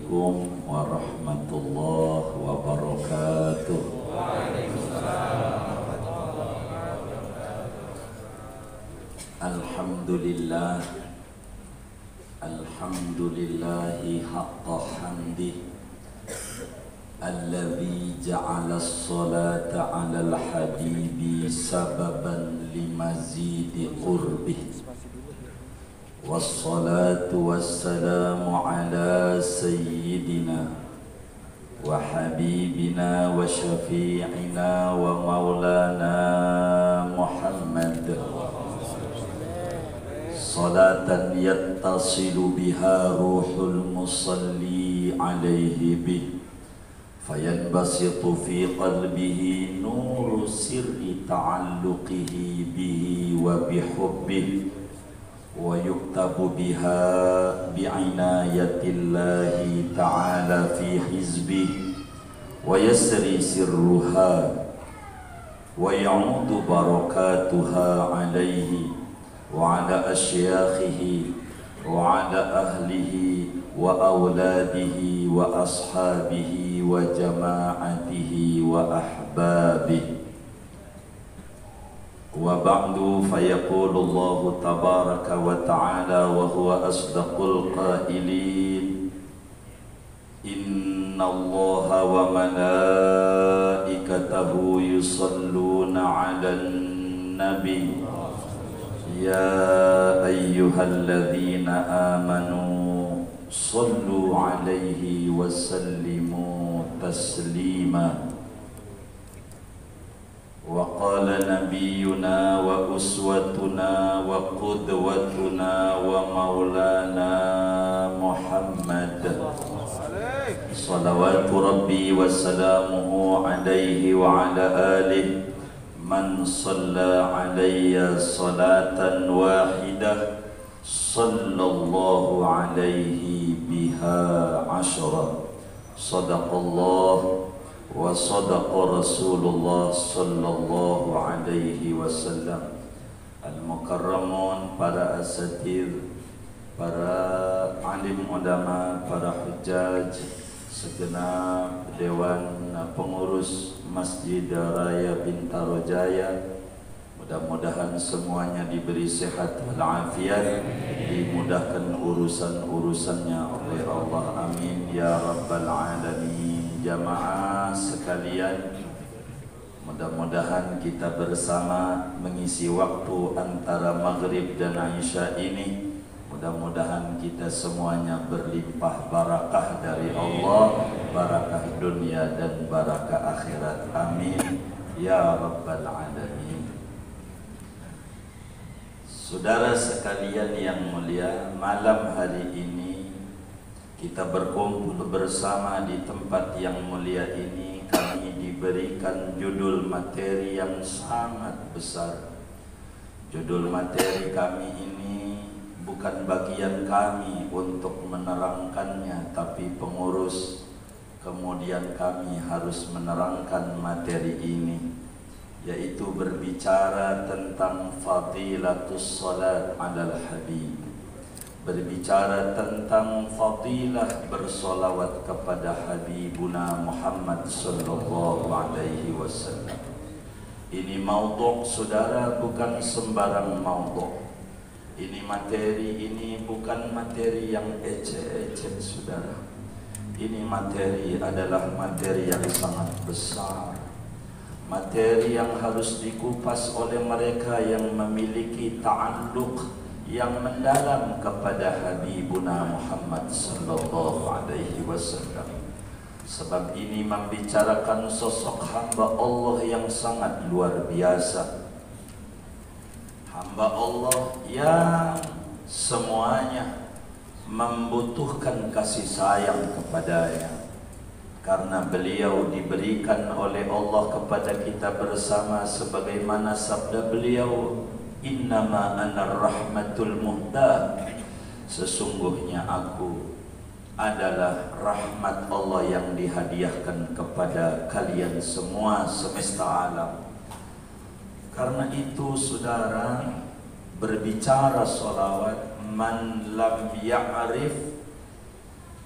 Assalamualaikum warahmatullahi wabarakatuh. Alhamdulillah, alhamdulillahi haqqa hamdih, alladzi ja'ala as-salata 'alal habibi sababan limazidi qurbih. Wassalatu wassalamu ala sayyidina wa habibina wa syafi'ina wa maulana Muhammad, salatan yattasilu biha ruhul musalli alaihi bih, fayanbasitu fi qalbihi nuru sirri ta'alluqihi bihi wa bihubbihi, wa yuktabu biha bi'inayatillahi ta'ala fi hizbihi, wa yasri sirruha wa ya'udu barakatuha alaihi wa ala asyakhihi wa ala ahlihi wa awladihi wa ashabihi wa jama'atihi wa ahbabihi. Wa ba'du, fayaqulu Allah tabaraka wa ta'ala wa huwa asdaqul qailin, inna Allaha wa malaikatahu yusalluna 'alan nabi ya ayyuhalladzina amanu sallu 'alaihi wa sallimu taslima. Wa qala nabiyyuna wa uswatuna wa qudwatuna wa maulana Muhammad, salawatu rabbi wa salamuhu alaihi wa ala alihi, man salla alayya salatan wahidah sallallahu alaihi biha ashra. Sadaqallah wa sadaqa Rasulullah sallallahu alaihi wasallam. Al-mukarramun, para asatidz, para alim ulama, para hujjaj, segenap dewan pengurus Masjid Raya Bintaro Jaya, mudah-mudahan semuanya diberi sehat walafiat, dimudahkan urusan-urusannya oleh Allah, amin ya rabbal alamin. Jamaah sekalian, mudah-mudahan kita bersama mengisi waktu antara maghrib dan isya ini, mudah-mudahan kita semuanya berlimpah barakah dari Allah, barakah dunia dan barakah akhirat, amin ya rabbal alamin. Saudara sekalian yang mulia, malam hari ini kita berkumpul bersama di tempat yang mulia ini. Kami diberikan judul materi yang sangat besar. Judul materi kami ini bukan bagian kami untuk menerangkannya, tapi pengurus. Kemudian kami harus menerangkan materi ini, yaitu berbicara tentang fadilatus salat 'alal habib, berbicara tentang fadilah bersolawat kepada Habibuna Muhammad sallallahu alaihi wasallam. Ini maudhu', saudara, bukan sembarang maudhu'. Ini materi, ini bukan materi yang ecek-ecek, saudara. Ini materi adalah materi yang sangat besar, materi yang harus dikupas oleh mereka yang memiliki ta'alluq yang mendalam kepada Habibuna Muhammad sallallahu alaihi wasallam. Sebab ini membicarakan sosok hamba Allah yang sangat luar biasa. Hamba Allah yang semuanya membutuhkan kasih sayang kepadanya, karena beliau diberikan oleh Allah kepada kita bersama sebagaimana sabda beliau, innama ana rahmatul muhda, sesungguhnya aku adalah rahmat Allah yang dihadiahkan kepada kalian semua semesta alam. Karena itu, saudara, berbicara solawat, man lam ya'rif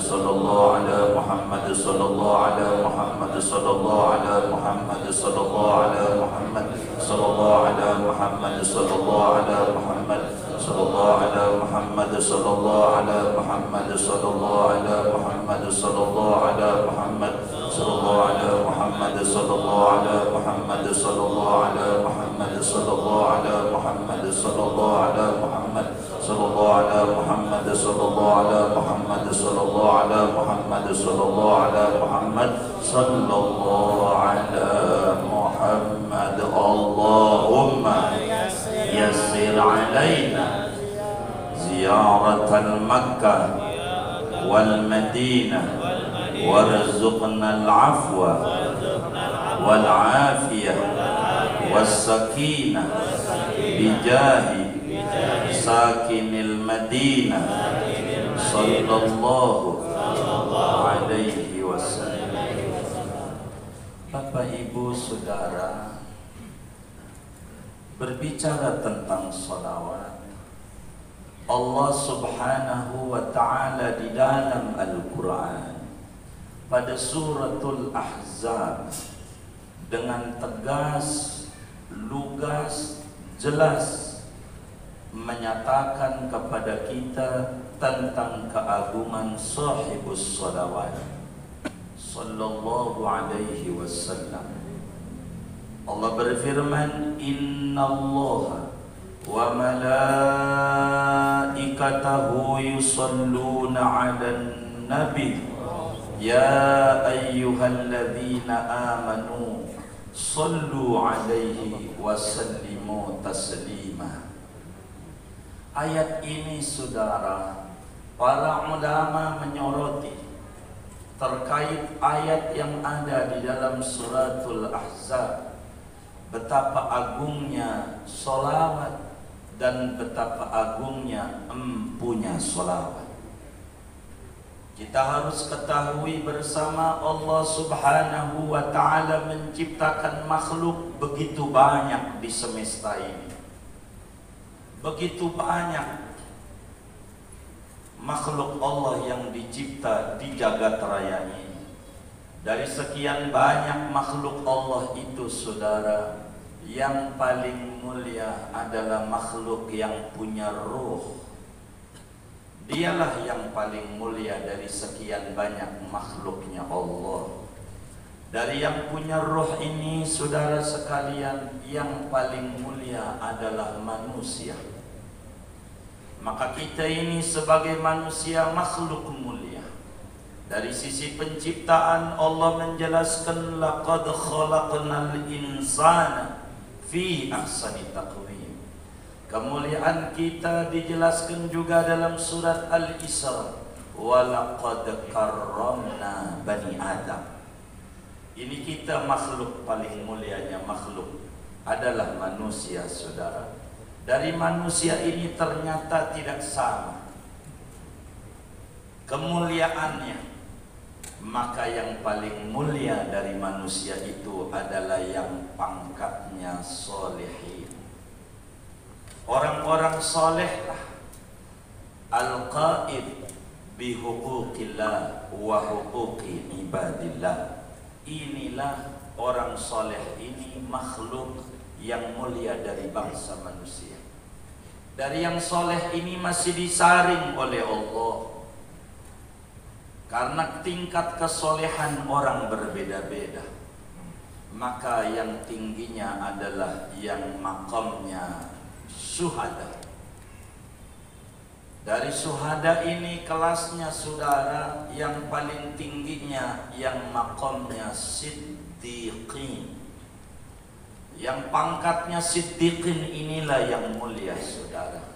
sallallahu ala Muhammad sallallahu ala Muhammad sallallahu ala Muhammad sallallahu ala Muhammad sallallahu ala Muhammad sallallahu ala Muhammad sallallahu ala Muhammad sallallahu ala Muhammad sallallahu ala Muhammad sallallahu ala Muhammad sallallahu ala Muhammad sallallahu ala Muhammad sallallahu ala Muhammad sallallahu ala Muhammad sallallahu ala Muhammad sallallahu ala Muhammad sallallahu ala Muhammad sallallahu ala Muhammad sallallahu ala Muhammad sallallahu ala Muhammad. Allahumma yassir alaina ziyaratal Makkah wal Madinah warzuqna al-afwa wal afiyah was sakinah bijahi sakinil Madinah sallallahu alaihi wasallam. Bapak Ibu Saudara, berbicara tentang salawat, Allah Subhanahu wa ta'ala di dalam Al-Quran pada suratul Ahzab dengan tegas, lugas, jelas menyatakan kepada kita tentang keagungan sahibus salawat sallallahu alaihi wasallam. Allah berfirman, innallaha wa malaikatahu yusalluna 'alan nabi ya ayyuhalladzina amanu sallu 'alaihi wa sallimu taslima. Ayat ini saudara, para ulama menyoroti terkait ayat yang ada di dalam suratul Ahzab, betapa agungnya sholawat dan betapa agungnya empunya sholawat. Kita harus ketahui bersama, Allah Subhanahu wa ta'ala menciptakan makhluk begitu banyak di semesta ini. Begitu banyak makhluk Allah yang dicipta di jagat raya ini. Dari sekian banyak makhluk Allah itu saudara, yang paling mulia adalah makhluk yang punya ruh. Dialah yang paling mulia dari sekian banyak makhluknya Allah. Dari yang punya ruh ini saudara sekalian, yang paling mulia adalah manusia. Maka kita ini sebagai manusia makhluk mulia. Dari sisi penciptaan Allah menjelaskan, laqad khalaqnal insana fi ahsani taqwim. Kemuliaan kita dijelaskan juga dalam surat Al-Isra, wa laqad karramna bani Adam. Ini kita makhluk paling mulianya makhluk adalah manusia saudara. Dari manusia ini ternyata tidak sama kemuliaannya. Maka yang paling mulia dari manusia itu adalah yang pangkatnya solehin. Orang-orang solehlah al-qaid bihuquqillah wa huquqi ibadillah. Inilah orang soleh ini, makhluk yang mulia dari bangsa manusia. Dari yang soleh ini masih disaring oleh Allah. Karena tingkat kesolehan orang berbeda-beda, maka yang tingginya adalah yang makamnya syuhada. Dari syuhada ini kelasnya saudara, yang paling tingginya yang makamnya siddiqin. Yang pangkatnya siddiqin inilah yang mulia saudara.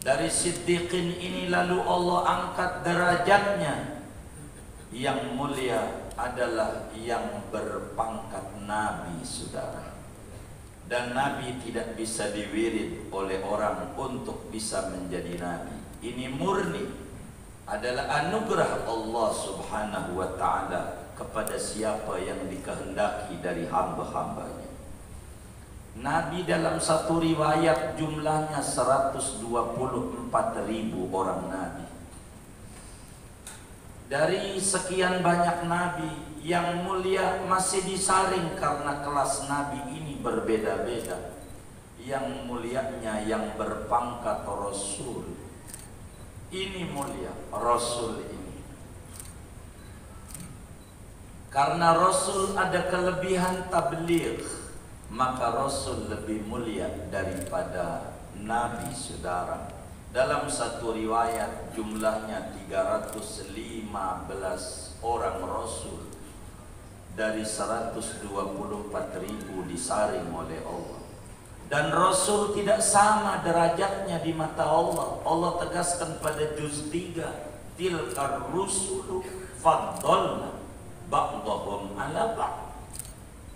Dari siddiqin ini lalu Allah angkat derajatnya. Yang mulia adalah yang berpangkat nabi saudara. Dan nabi tidak bisa diwirid oleh orang untuk bisa menjadi nabi. Ini murni adalah anugerah Allah Subhanahu wa ta'ala kepada siapa yang dikehendaki dari hamba-hambanya. Nabi dalam satu riwayat jumlahnya 124.000 orang nabi. Dari sekian banyak nabi, yang mulia masih disaring karena kelas nabi ini berbeda-beda. Yang mulianya yang berpangkat Rasul, ini mulia Rasul ini. Karena Rasul ada kelebihan tabligh, maka Rasul lebih mulia daripada nabi, saudara. Dalam satu riwayat jumlahnya 315 orang Rasul dari 124.000 disaring oleh Allah. Dan Rasul tidak sama derajatnya di mata Allah. Allah tegaskan pada juz 3, tilkar rusulu faddalna ba'dahum ala ba'd.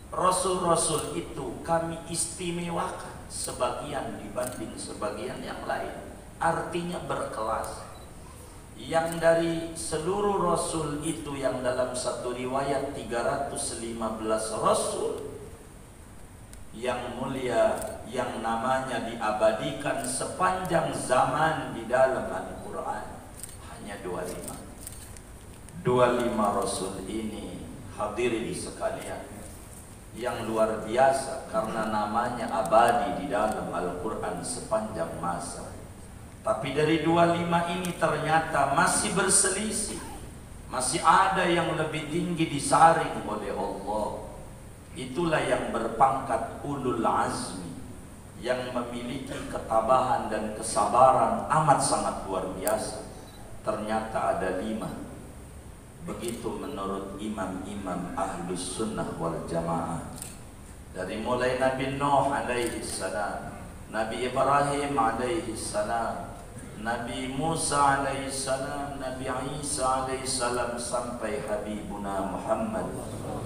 Rasul-rasul itu kami istimewakan sebagian dibanding sebagian yang lain. Artinya berkelas. Yang dari seluruh Rasul itu, yang dalam satu riwayat 315 Rasul, yang mulia, yang namanya diabadikan sepanjang zaman di dalam Al-Quran, hanya 25. 25 Rasul ini, hadirin sekalian, yang luar biasa karena namanya abadi di dalam Al-Quran sepanjang masa. Tapi dari 25 ini ternyata masih berselisih. Masih ada yang lebih tinggi disaring oleh Allah. Itulah yang berpangkat ulul azmi, yang memiliki ketabahan dan kesabaran amat sangat luar biasa. Ternyata ada 5. Begitu menurut imam-imam ahlus sunnah wal jamaah. Dari mulai Nabi Nuh alaihi salam, Nabi Ibrahim alaihi salam, Nabi Musa alaihi salam, Nabi Isa alaihi salam, sampai Habibuna Muhammad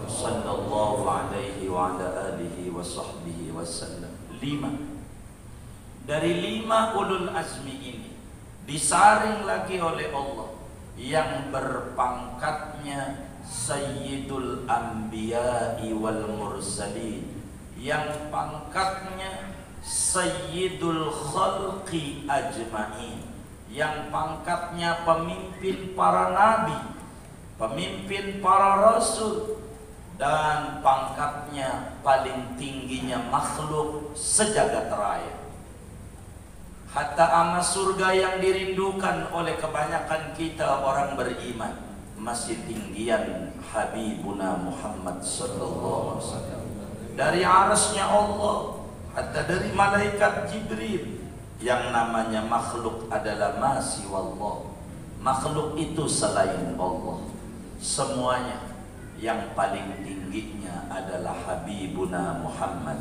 sallallahu alaihi wa ala alihi wa sahbihi wasallam. 5. Dari 5 ulul azmi ini disaring lagi oleh Allah yang berpangkatnya Sayyidul Anbiya'i wal Mursalin, yang pangkatnya Sayyidul Khalqi Ajma'in, yang pangkatnya pemimpin para nabi, pemimpin para rasul, dan pangkatnya paling tingginya makhluk sejagat raya. Hatta ama surga yang dirindukan oleh kebanyakan kita orang beriman masih tinggian Habibuna Muhammad sallallahu alaihi wasallam. Dari arasnya Allah, hatta dari malaikat Jibril, yang namanya makhluk adalah masih wallah. Makhluk itu selain Allah. Semuanya yang paling tingginya adalah Habibuna Muhammad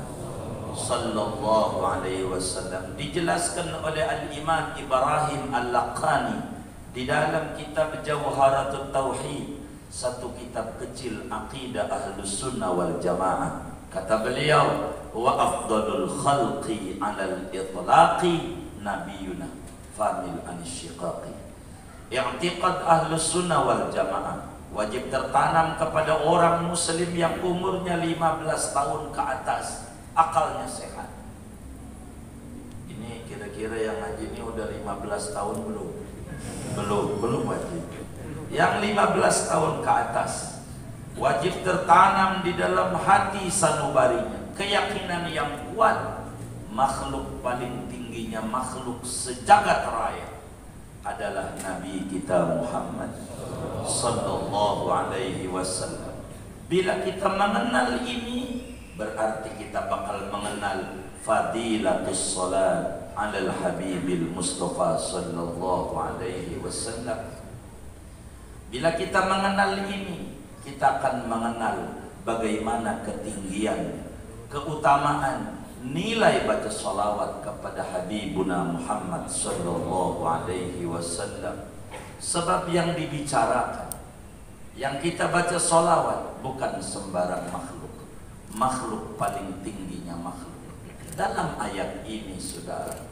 sallallahu alaihi wasallam. Dijelaskan oleh Al-Imam Ibrahim Al-Laqani di dalam kitab Jawharatul Tauhid, satu kitab kecil aqidah Ahlus Sunnah wal Jamaah. Kata beliau, wa afdalul khalqi 'alal itlaqi nabiyuna famil anisyiqaqi. I'tiqad Ahlus Sunnah wal Jamaah wajib tertanam kepada orang muslim yang umurnya 15 tahun ke atas, akalnya sehat. Ini kira-kira yang ngaji ini udah 15 tahun belum? Belum wajib. Yang 15 tahun ke atas wajib tertanam di dalam hati sanubarinya keyakinan yang kuat, makhluk paling tingginya makhluk sejagat raya adalah Nabi kita Muhammad sallallahu alaihi wasallam. Bila kita mengenal ini, berarti kita bakal mengenal fadilatus salat alal habibil mustafa sallallahu alaihi wasallam. Bila kita mengenal ini, kita akan mengenal bagaimana ketinggian, keutamaan, nilai baca salawat kepada Habibuna Muhammad sallallahu alaihi wasallam. Sebab yang dibicarakan, yang kita baca salawat bukan sembarang makhluk, makhluk paling tingginya makhluk. Dalam ayat ini, saudara,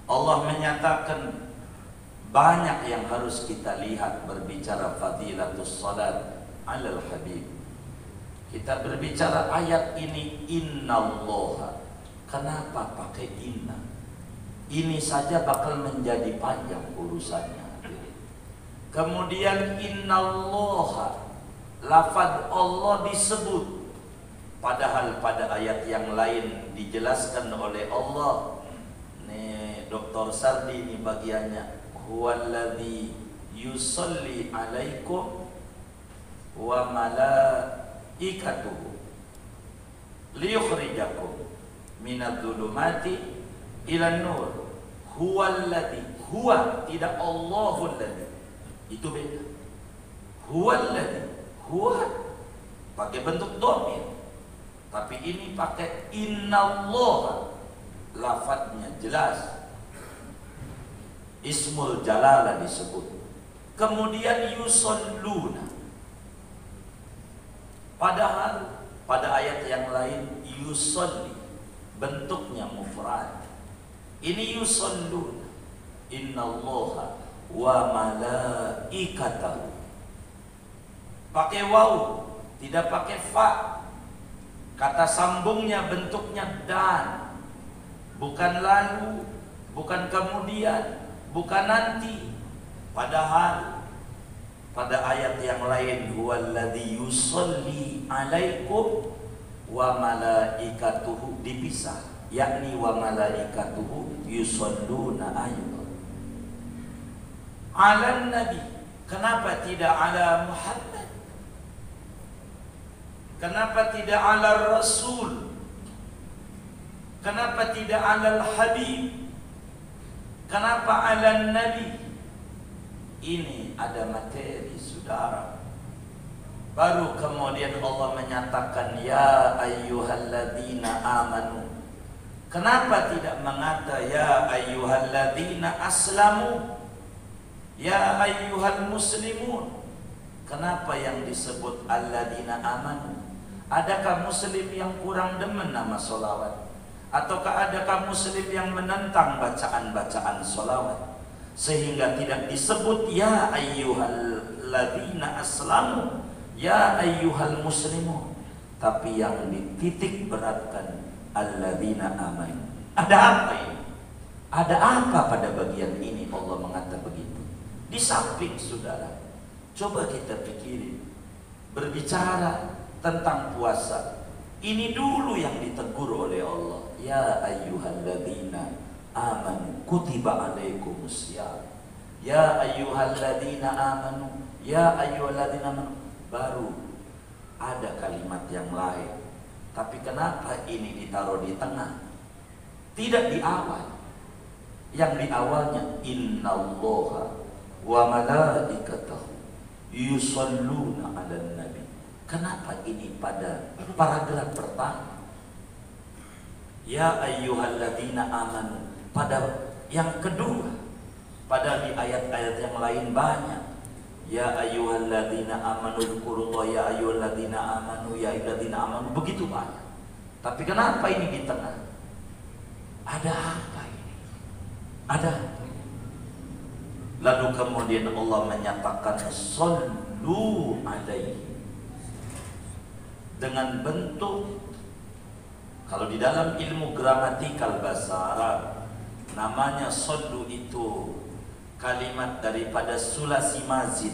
Allah menyatakan banyak yang harus kita lihat berbicara fadilatus salat alal habib. Kita berbicara ayat ini, innallaha. Kenapa pakai inna? Ini saja bakal menjadi panjang urusannya. Kemudian innallaha, lafaz Allah disebut, padahal pada ayat yang lain dijelaskan oleh Allah. Nih Dr. Sardi ini bagiannya, huwallazi yusalli alaikum wa malaikatuhu liyukhrijakum minadh-dhulumati ilan nur. Huwallazi, huwa, tidak Allahul ladzi, itu beda. Huwallazi, huwa pakai bentuk dhamir, tapi ini pakai innallaha, lafadznya jelas, ismul jalalah disebut. Kemudian yusalluna, padahal pada ayat yang lain yusalli, bentuknya mufrad. Ini yusalluna, innallaha wa malaikatahu, pakai waw, tidak pakai fa. Kata sambungnya bentuknya dan, bukan lalu, bukan kemudian, bukan nanti. Padahal pada ayat yang lain huwallazi yusalli alaikum wa malaikatuhu dipisah, yakni wa malaikatuhu yusalluna ayat. Ala nabi, kenapa tidak ala Muhammad? Kenapa tidak ala Rasul? Kenapa tidak ala Habib? Kenapa ala Nabi? Ini ada materi, saudara. Baru kemudian Allah menyatakan ya ayyuhalladzina amanu. Kenapa tidak mengata ya ayyuhalladzina aslamu, ya ayyuhal muslimun? Kenapa yang disebut alladzina amanu? Adakah muslim yang kurang demen nama solawat? Ataukah adakah muslim yang menentang bacaan-bacaan solawat sehingga tidak disebut ya ayyuhalladzina aslamu, ya ayyuhal muslimun, tapi yang dititik beratkan alladzina amanu? Ada apa ini? Ada apa pada bagian ini Allah mengatakan begitu? Di samping saudara, coba kita pikirin, berbicara tentang puasa, ini dulu yang ditegur oleh Allah, ya ayyuhalladzina amanu kutiba alaikumusiyam, ya ayyuhalladzina amanu, ya ayyuhalladzina amanu. Baru ada kalimat yang lain, tapi kenapa ini ditaruh di tengah, tidak di awal? Yang di awalnya innallaha wa malaikatahu yusalluna 'alan nabi. Kenapa ini pada paragraf pertama? Ya ayyuhalladzina amanu pada yang kedua. Padahal di ayat-ayat yang lain banyak. Ya ayyuhalladzina amanu dzkurullaha, ya ayyuhalladzina amanu, ya ayyuhalladzina amanu, begitu banyak. Tapi kenapa ini di tengah? Ada apa ini? Ada. Lalu kemudian Allah menyatakan sallu alaihi dengan bentuk, kalau di dalam ilmu gramatikal bahasa Arab namanya sallu itu kalimat daripada sulasi mazid,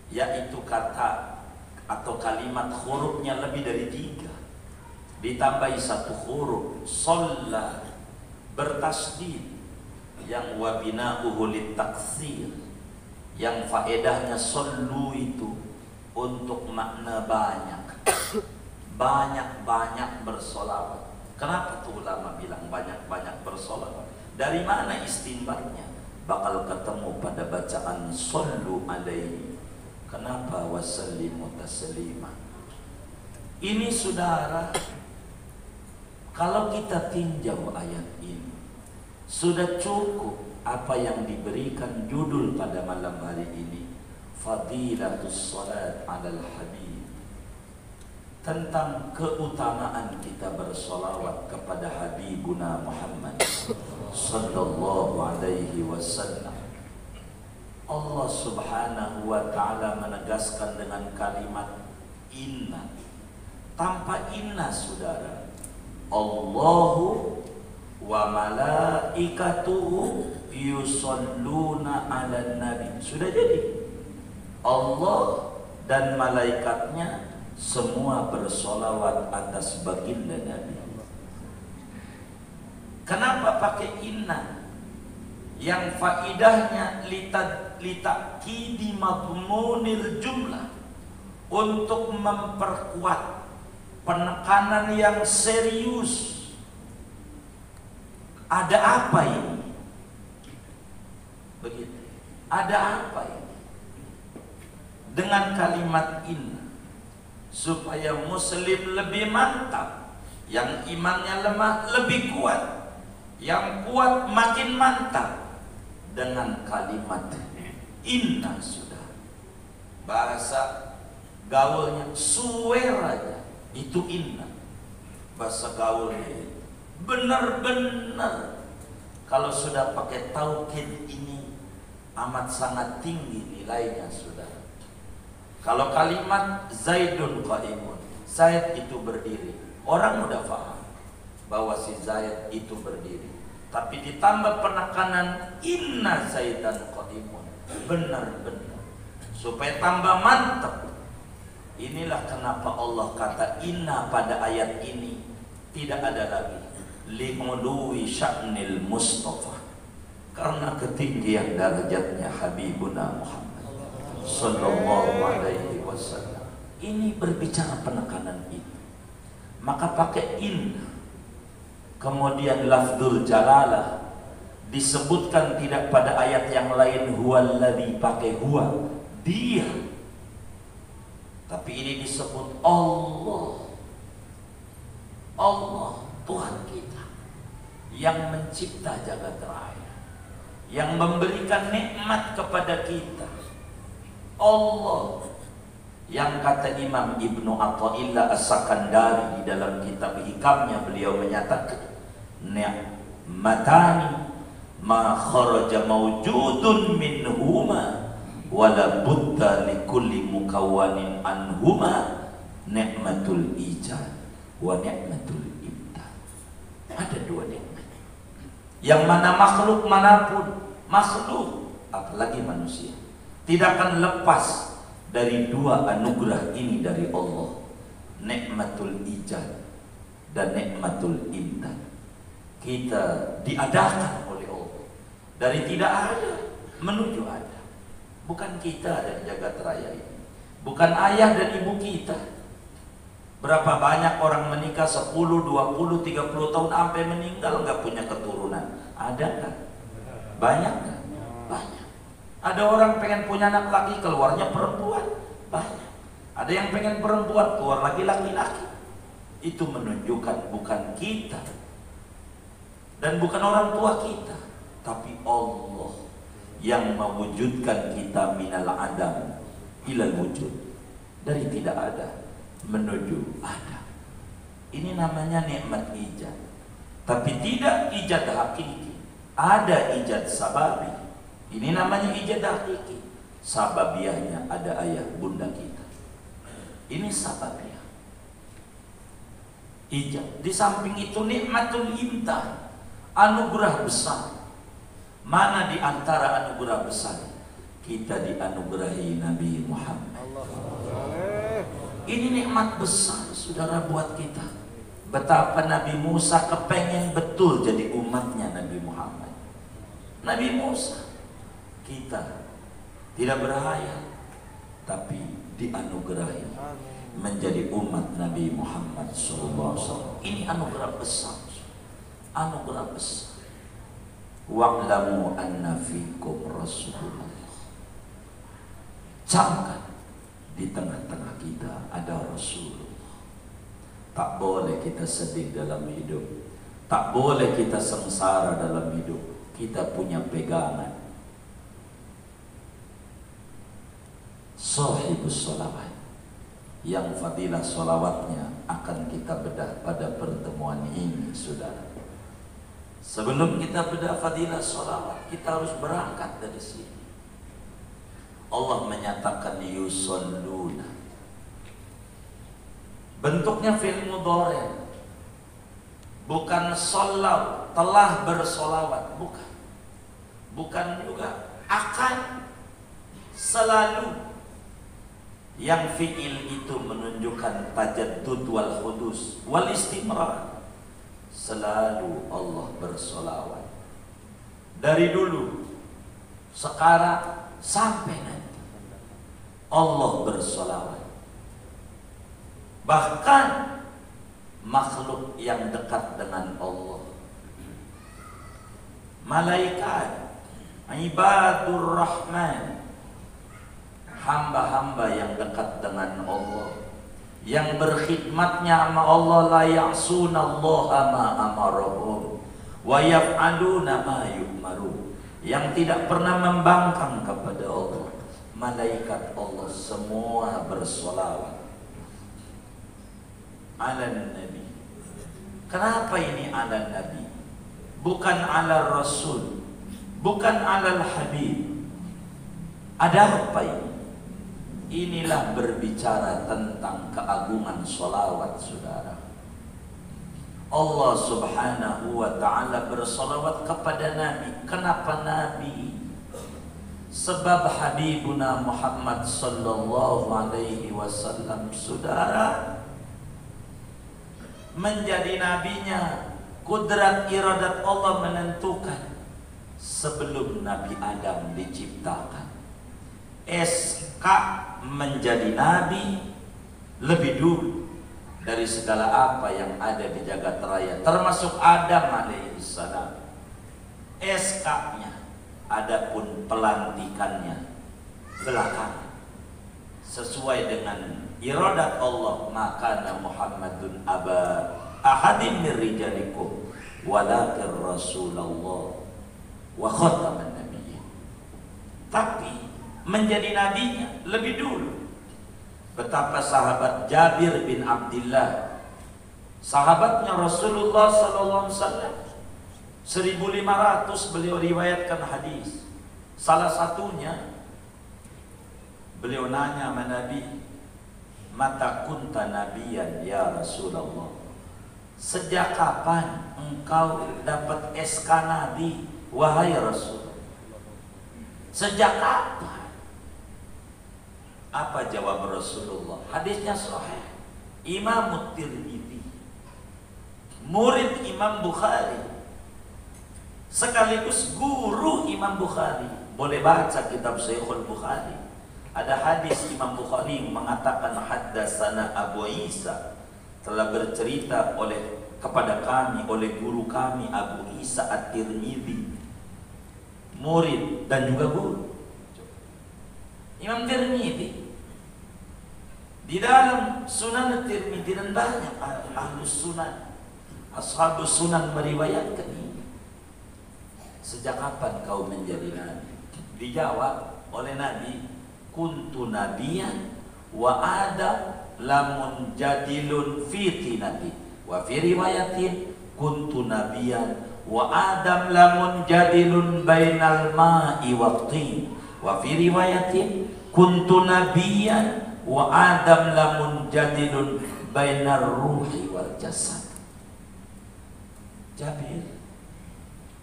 yaitu kata atau kalimat hurufnya lebih dari 3 ditambahi 1 huruf. Shalla bertasdid, yang wabina'uhu litaksir, yang faedahnya sallu itu untuk makna banyak, banyak-banyak bersolawat. Kenapa tuh ulama bilang banyak-banyak bersolawat? Dari mana istinbatnya? Bakal ketemu pada bacaan sallu alaihi. Kenapa wasallimu taslima? Ini saudara, kalau kita tinjau ayat ini, sudah cukup apa yang diberikan judul pada malam hari ini, Fadilatus Salat 'alal Habib, tentang keutamaan kita bersolawat kepada Habibuna Muhammad sallallahu alaihi wasallam. Allah subhanahu wa ta'ala menegaskan dengan kalimat inna. Tanpa inna saudara, Allahu wa malaikatuhu yusalluna ala nabi. Sudah jadi. Allah dan malaikatnya semua bersolawat atas baginda Nabi. Kenapa pakai inna? Yang faidahnya litakidi madmunil jumlah, untuk memperkuat penekanan yang serius. Ada apa ini? Begitu. Ada apa ini? Dengan kalimat inna, supaya muslim lebih mantap, yang imannya lemah lebih kuat, yang kuat makin mantap. Dengan kalimat inna sudah, bahasa gaulnya swear aja itu inna, bahasa gaulnya benar-benar. Kalau sudah pakai taukid ini amat sangat tinggi nilainya, sudah. Kalau kalimat Zaidun qaimun, Zaid itu berdiri, orang udah paham bahwa si Zaid itu berdiri. Tapi ditambah penekanan inna Zaidan qaimun, benar-benar, supaya tambah mantap. Inilah kenapa Allah kata inna pada ayat ini tidak ada lagi li'ului sya'nil Mustafa, karena ketinggian derajatnya Habibuna Muhammad sallallahu alaihi wasallam. Ini berbicara penekanan itu, maka pakai in. Kemudian lafzul jalalah disebutkan tidak pada ayat yang lain huwallazi, pakai huwa, dia. Tapi ini disebut Allah. Allah Tuhan kita yang mencipta jagat raya, yang memberikan nikmat kepada kita. Allah yang kata Imam Ibnu Athaillah As-Sakandari di dalam kitab hikamnya, beliau menyatakan ni'matani ma kharaja mawjudun minhuma wala budda likulli mukawwanin anhuma ni'matul ijad wa ni'matul imdad. Ada dua nikmat yang mana makhluk manapun, makhluk apalagi manusia, tidak akan lepas dari dua anugerah ini dari Allah, nikmatul ijad dan nikmatul imdad. Kita diadakan oleh Allah dari tidak ada menuju ada. Bukan kita dari jagat raya ini, bukan ayah dan ibu kita. Berapa banyak orang menikah 10, 20, 30 tahun sampai meninggal nggak punya keturunan? Ada kan? Banyak kan? Banyak. Ada orang pengen punya anak laki, keluarnya perempuan, banyak. Ada yang pengen perempuan, keluar lagi laki-laki. Itu menunjukkan bukan kita dan bukan orang tua kita, tapi Allah yang mewujudkan kita minal adam ilal wujud, dari tidak ada menuju ada. Ini namanya nikmat ijad, tapi tidak ijad hakiki. Ada ijad sababi. Ini namanya ijad hakiki. Sababiahnya ada ayah bunda kita. Ini sababiah. Ijad. Di samping itu nikmatul imdad, anugerah besar. Mana di antara anugerah besar? Kita dianugerahi Nabi Muhammad. Ini nikmat besar, saudara, buat kita. Betapa Nabi Musa kepengen betul jadi umatnya Nabi Muhammad. Nabi Musa, kita tidak berhayal, tapi dianugerahi menjadi umat Nabi Muhammad SAW. Ini anugerah besar, anugerah besar. Wa'lamu anna fikum Rasulullah. Camkan, di tengah-tengah kita ada Rasulullah. Tak boleh kita sedih dalam hidup, tak boleh kita sengsara dalam hidup. Kita punya pegangan, Shahibus Sholawat, yang fadilah sholawatnya akan kita bedah pada pertemuan ini, saudara. Sebelum kita bedah fadilah sholawat, kita harus berangkat dari sini. Allah menyatakan yusalluna, bentuknya fi'il mudhari', bukan shollat, telah bersolawat, bukan. bukan juga akan, selalu. Yang fi'il itu menunjukkan tajaddud wal hudus wal istimrar. Selalu Allah bersolawat dari dulu, sekarang, sampai nanti. Allah bersolawat. Bahkan makhluk yang dekat dengan Allah, malaikat, ibadur rahman, hamba-hamba yang dekat dengan Allah, yang berkhidmatnya sama Allah, la ya'sunallaha ma amarahum wa yaf'aluna ma yu'maru, yang tidak pernah membangkang kepada Allah. Malaikat Allah semua bersolawat ala Nabi. Kenapa ini ala Nabi? Bukan ala Rasul, bukan ala Habib. Ada apa ini? Inilah berbicara tentang keagungan solawat, saudara. Allah subhanahu wa ta'ala bersolawat kepada Nabi. Kenapa Nabi? Sebab Habibuna Muhammad sallallahu alaihi wasallam, saudara, menjadi nabinya, kudrat iradat Allah menentukan sebelum Nabi Adam diciptakan. SK menjadi nabi lebih dulu dari segala apa yang ada di jagat raya, termasuk Adam alaihissalam. SK-nya, adapun pelantikannya belakangan, sesuai dengan iradat Allah. Maka Muhammadun aba ahadin min rijalikum walakin Rasulullah wa khataman nabiyyin. Tapi menjadi nabinya lebih dulu. Betapa sahabat Jabir bin Abdullah, sahabatnya Rasulullah sallallahu alaihi wasallam, 1500 beliau riwayatkan hadis. Salah satunya beliau nanya sama Nabi, mata kunta nabiyan ya Rasulullah, sejak kapan engkau dapat SK Nabi wahai Rasul? Sejak kapan? Apa jawab Rasulullah? Hadisnya sahih. Imam Tirmidzi, murid Imam Bukhari, sekaligus guru Imam Bukhari. Boleh baca kitab Sahihul Bukhari. Ada hadis Imam Bukhari mengatakan haddatsana Abu Isa, telah bercerita kepada kami oleh guru kami Abu Isa At-Tirmidzi, murid dan juga guru Imam Tirmidzi. Di dalam Sunan Tirmidzi, dan banyak ahlus sunan, ashabus sunan meriwayatkan ini. Sejak kapan kau menjadi nabi? Dijawab oleh Nabi, kuntu nabiyan wa Adam lamun jadilun fi tinati, wa fi riwayatin kuntu nabiyan wa Adam lamun jadilun bainal ma'i wa tin, wa fi riwayatin kuntu nabiyan wa Adam lamun jadilun bainar ruhi wal jasad. Jabir,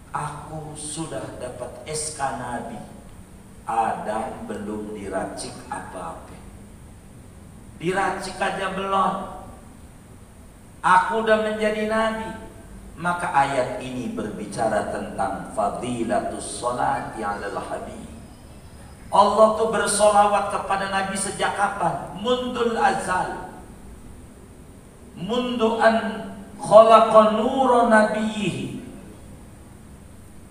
aku sudah dapat SK Nabi. Adam belum diracik apa-apa, diracik aja belum, aku udah menjadi Nabi. Maka ayat ini berbicara tentang fadilatus sholati alal habib. Allah tuh bersolawat kepada Nabi sejak kapan? Mundul azal, mundu an khalaqa nura nabiyhi.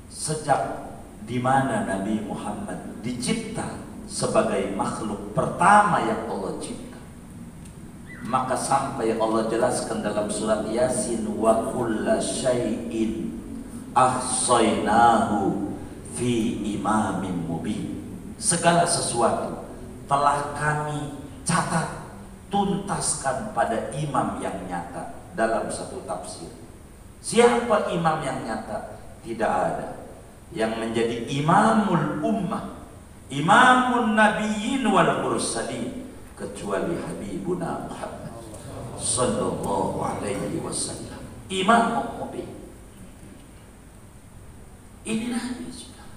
Sejak di mana Nabi Muhammad dicipta sebagai makhluk pertama yang Allah cipta. Maka sampai Allah jelaskan dalam surat Yasin, wa kulla syai'in ahsaynahu fi imamin mubin. Segala sesuatu telah kami catat, tuntaskan pada imam yang nyata. Dalam satu tafsir, siapa imam yang nyata? Tidak ada yang menjadi imamul ummah, imamun nabiyyin wal mursalin, kecuali Habibuna Muhammad sallallahu alaihi wasallam, imam mubin. Ini Nabi sudah.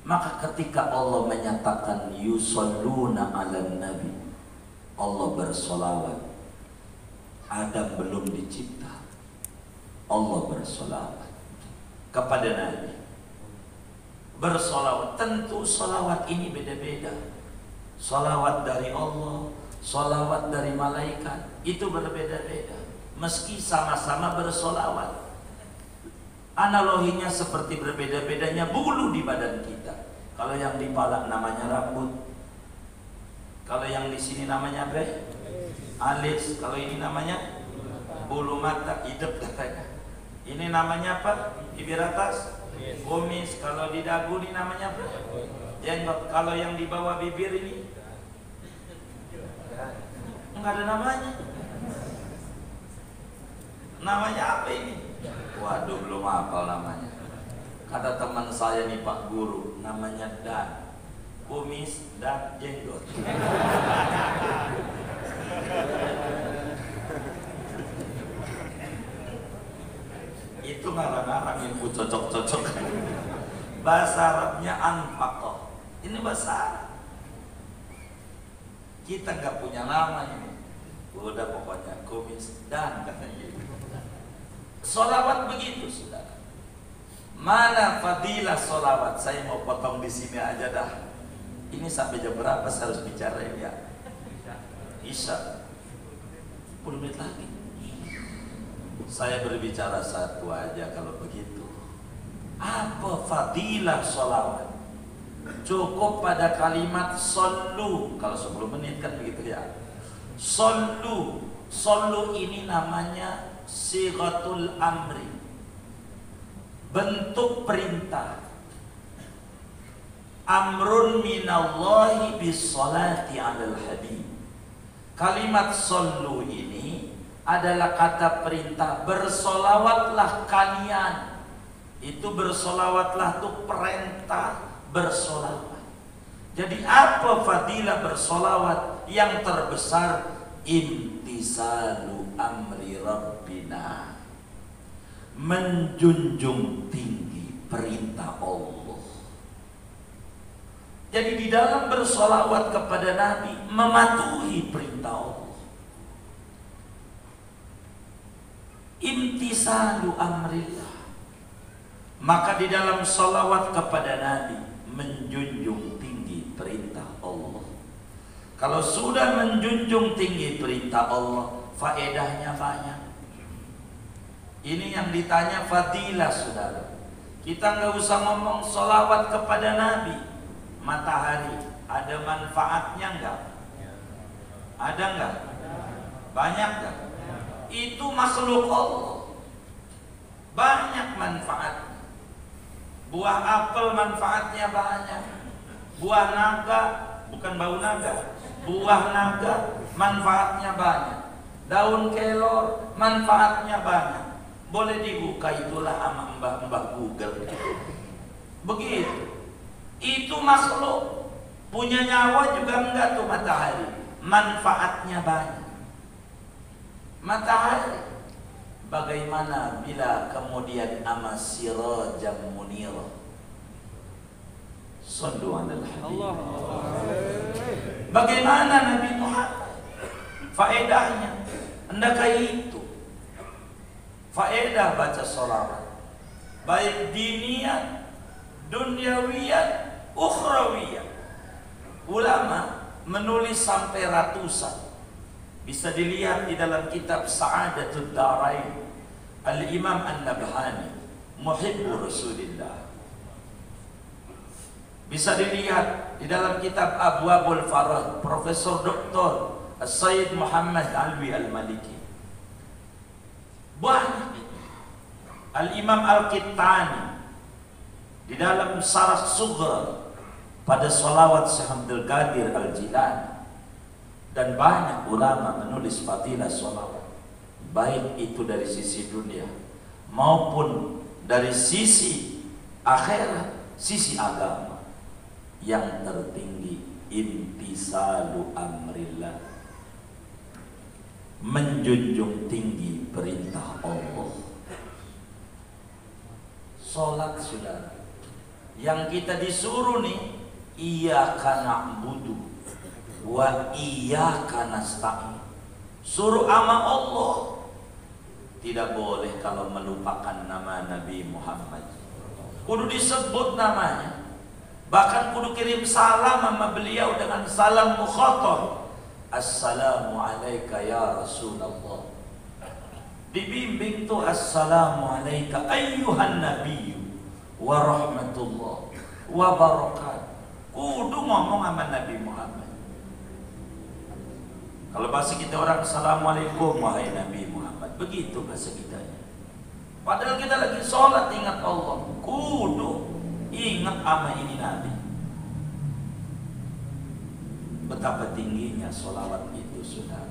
Maka ketika Allah menyatakan yusalluna 'alan nabi, Allah bersolawat. Adam belum dicipta, Allah bersolawat kepada Nabi. Bersolawat, tentu solawat ini beda-beda. Solawat dari Allah, solawat dari malaikat, itu berbeda-beda. Meski sama-sama bersolawat, analoginya seperti berbeda-bedanya bulu di badan kita. Kalau yang di kepala namanya rambut, kalau yang di sini namanya apa? Alis. Kalau ini namanya bulu mata, hidup katanya. Ini namanya apa? Bibir atas, kumis. Kalau di dagu ini namanya apa? Jenggot. Kalau yang di bawah bibir ini enggak ada namanya. Namanya apa ini? Waduh, belum hafal namanya. Kata teman saya nih Pak Guru, namanya dan. Kumis dan jenggot. Itu ngarang-ngarang ilmu cocok-cocok. Bahasa Arabnya anfaqah. Ini bahasa Arab. Kita nggak punya nama ini. Udah pokoknya kumis dan katanya gitu. Solawat begitu saudara. Mana fadilah solawat? Saya mau potong di sini aja dah. Ini sampai jam berapa saya harus bicara ini ya? Isya 10 menit lagi. Saya berbicara satu aja kalau begitu. Apa fadilah solawat? Cukup pada kalimat sallu. Kalau 10 menit kan begitu ya. Sallu. Sallu ini namanya sighatul amri, bentuk perintah. Amrun minallahi bisolati alal habib. Kalimat sallu ini adalah kata perintah, bersolawatlah kalian. Itu bersolawatlah itu perintah bersolawat. Jadi apa fadilah bersolawat? Yang terbesar imtisalu amri rabbina, menjunjung tinggi perintah Allah. Jadi di dalam bersolawat kepada Nabi mematuhi perintah Allah. Imtisalu amrillah. Maka di dalam solawat kepada Nabi menjunjung tinggi perintah Allah. Kalau sudah menjunjung tinggi perintah Allah, faedahnya banyak. Ini yang ditanya fadilah saudara. Kita nggak usah ngomong solawat kepada Nabi. Matahari ada manfaatnya nggak? Ada nggak? Banyak nggak? Itu makhluk Allah, banyak manfaatnya. Buah apel manfaatnya banyak. Buah naga, bukan bau naga, buah naga manfaatnya banyak. Daun kelor manfaatnya banyak. Boleh dibuka, itulah sama mbah-mbah Google. Begitu. Itu makhluk, punya nyawa juga enggak tuh matahari. Manfaatnya banyak. Matahari bagaimana bila kemudian amasirajam munira? Sallu alal habib. Bagaimana Nabi Muhammad? Faedahnya hendakkah itu? Faedah baca sholawat, baik diniyah, dunyawiyah, ukhrawiyah. Ulama menulis sampai ratusan. Bisa dilihat di dalam kitab Sa'adatul Darain, Al-Imam An-Nabhani, Muhibbu Rasulillah. Bisa dilihat di dalam kitab Abwabul Farad, Profesor Dr. Sayyid Muhammad Alwi Al-Maliki. Banyak. Al-Imam Al-Qittani di dalam Sarah Sughra pada salawat Syekh Abdul Qadir Al-Jilani. Dan banyak ulama menulis fadilah sholawat, baik itu dari sisi dunia maupun dari sisi akhirat, sisi agama. Yang tertinggi imtisalu amrillah, menjunjung tinggi perintah Allah. Sholat saudara, Yang kita disuruh nih, iyyaka na'budu wa iyyaka nasta'in. Suruh sama Allah. Tidak boleh kalau melupakan nama Nabi Muhammad. Kudu disebut namanya. Bahkan kudu kirim salam sama beliau dengan salam mukhatab. Assalamu alayka ya Rasulullah. Dibimbing tuh assalamu alayka ayyuhan nabiyyu wa rahmatullah wa barakatuh. Kudu ngomong sama Nabi Muhammad. Kalau bahasa kita orang assalamualaikum wahai Nabi Muhammad, begitu bahasa kita. Padahal kita lagi sholat ingat Allah. Kudu ingat sama ini Nabi. Betapa tingginya sholawat itu sudah.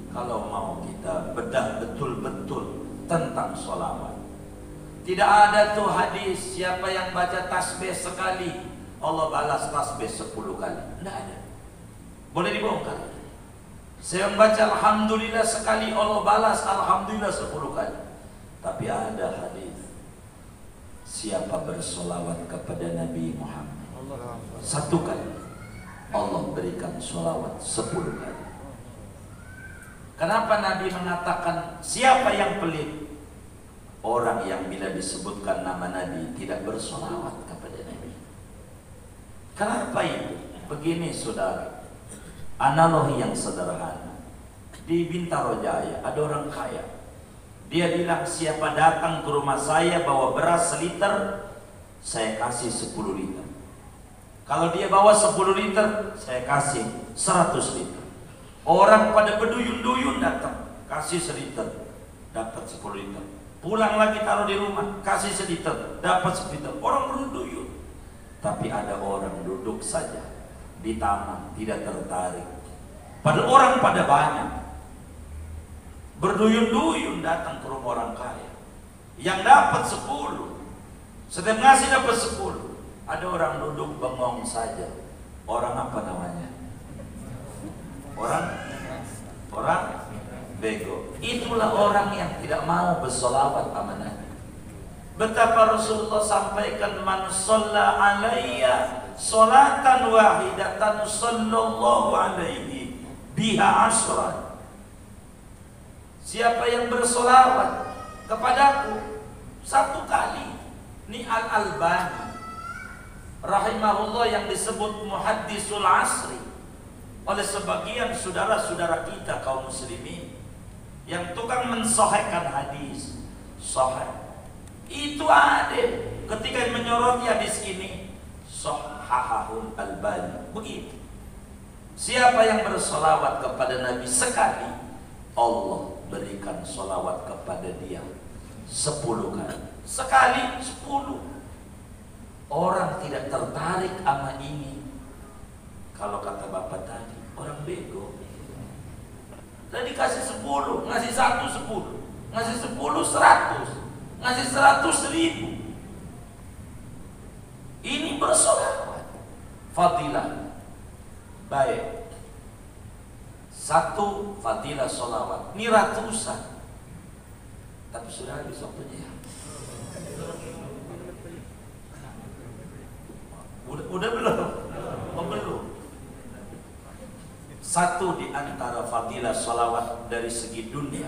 Kalau mau kita bedah betul-betul tentang sholawat. Tidak ada tuh hadis siapa yang baca tasbih sekali Allah balas tasbih 10 kali. Tidak ada. Boleh dibongkar. Saya membaca alhamdulillah sekali Allah balas alhamdulillah 10 kali. Tapi ada hadis siapa bersolawat kepada Nabi Muhammad 1 kali Allah berikan solawat 10 kali. Kenapa Nabi mengatakan siapa yang pelit? Orang yang bila disebutkan nama Nabi tidak bersolawat kepada Nabi. Kenapa itu? Begini saudara, analogi yang sederhana. Di Bintaro Jaya ada orang kaya. Dia bilang siapa datang ke rumah saya bawa beras seliter, saya kasih 10 liter. Kalau dia bawa 10 liter, saya kasih 100 liter. Orang pada berduyun-duyun datang, kasih seliter, dapat 10 liter. Pulang lagi taruh di rumah, kasih seliter, dapat 10 liter. Orang berduyun. Tapi ada orang duduk saja di taman, tidak tertarik. Padahal orang pada banyak. Berduyun-duyun datang ke rumah orang kaya. Yang dapat 10. Setiap ngasih dapat 10. Ada orang duduk bengong saja. Orang apa namanya? Orang bego. Itulah orang yang tidak mau bersolawat sama Nabi. Betapa Rasulullah sampaikan man shalla alayya sholatan wahidatan sallallahu alaihi biha ashran. Siapa yang bersolawat kepadaku 1 kali. Ini Al-Albani rahimahullah yang disebut muhaddisul asri oleh sebagian saudara-saudara kita kaum muslimin yang tukang mensahihkan hadis sahih. Itu ada ketika menyoroti hadis ini sahahul Albani. Begitu. Siapa yang bersolawat kepada Nabi sekali, Allah berikan solawat kepada dia 10 kali. Sekali 10. Orang tidak tertarik sama ini. Kalau kata bapak tadi, orang bego. Tadi kasih 10, ngasih 1 10, ngasih 10 100, ngasih 100 1000. Ini bersolawat. Fadilah. Baik. 1 fadilah solawat. Ini ratusan. Tapi sudah habis waktunya. Udah belum? Oh, belum. 1 di antara fadilah salawat dari segi dunia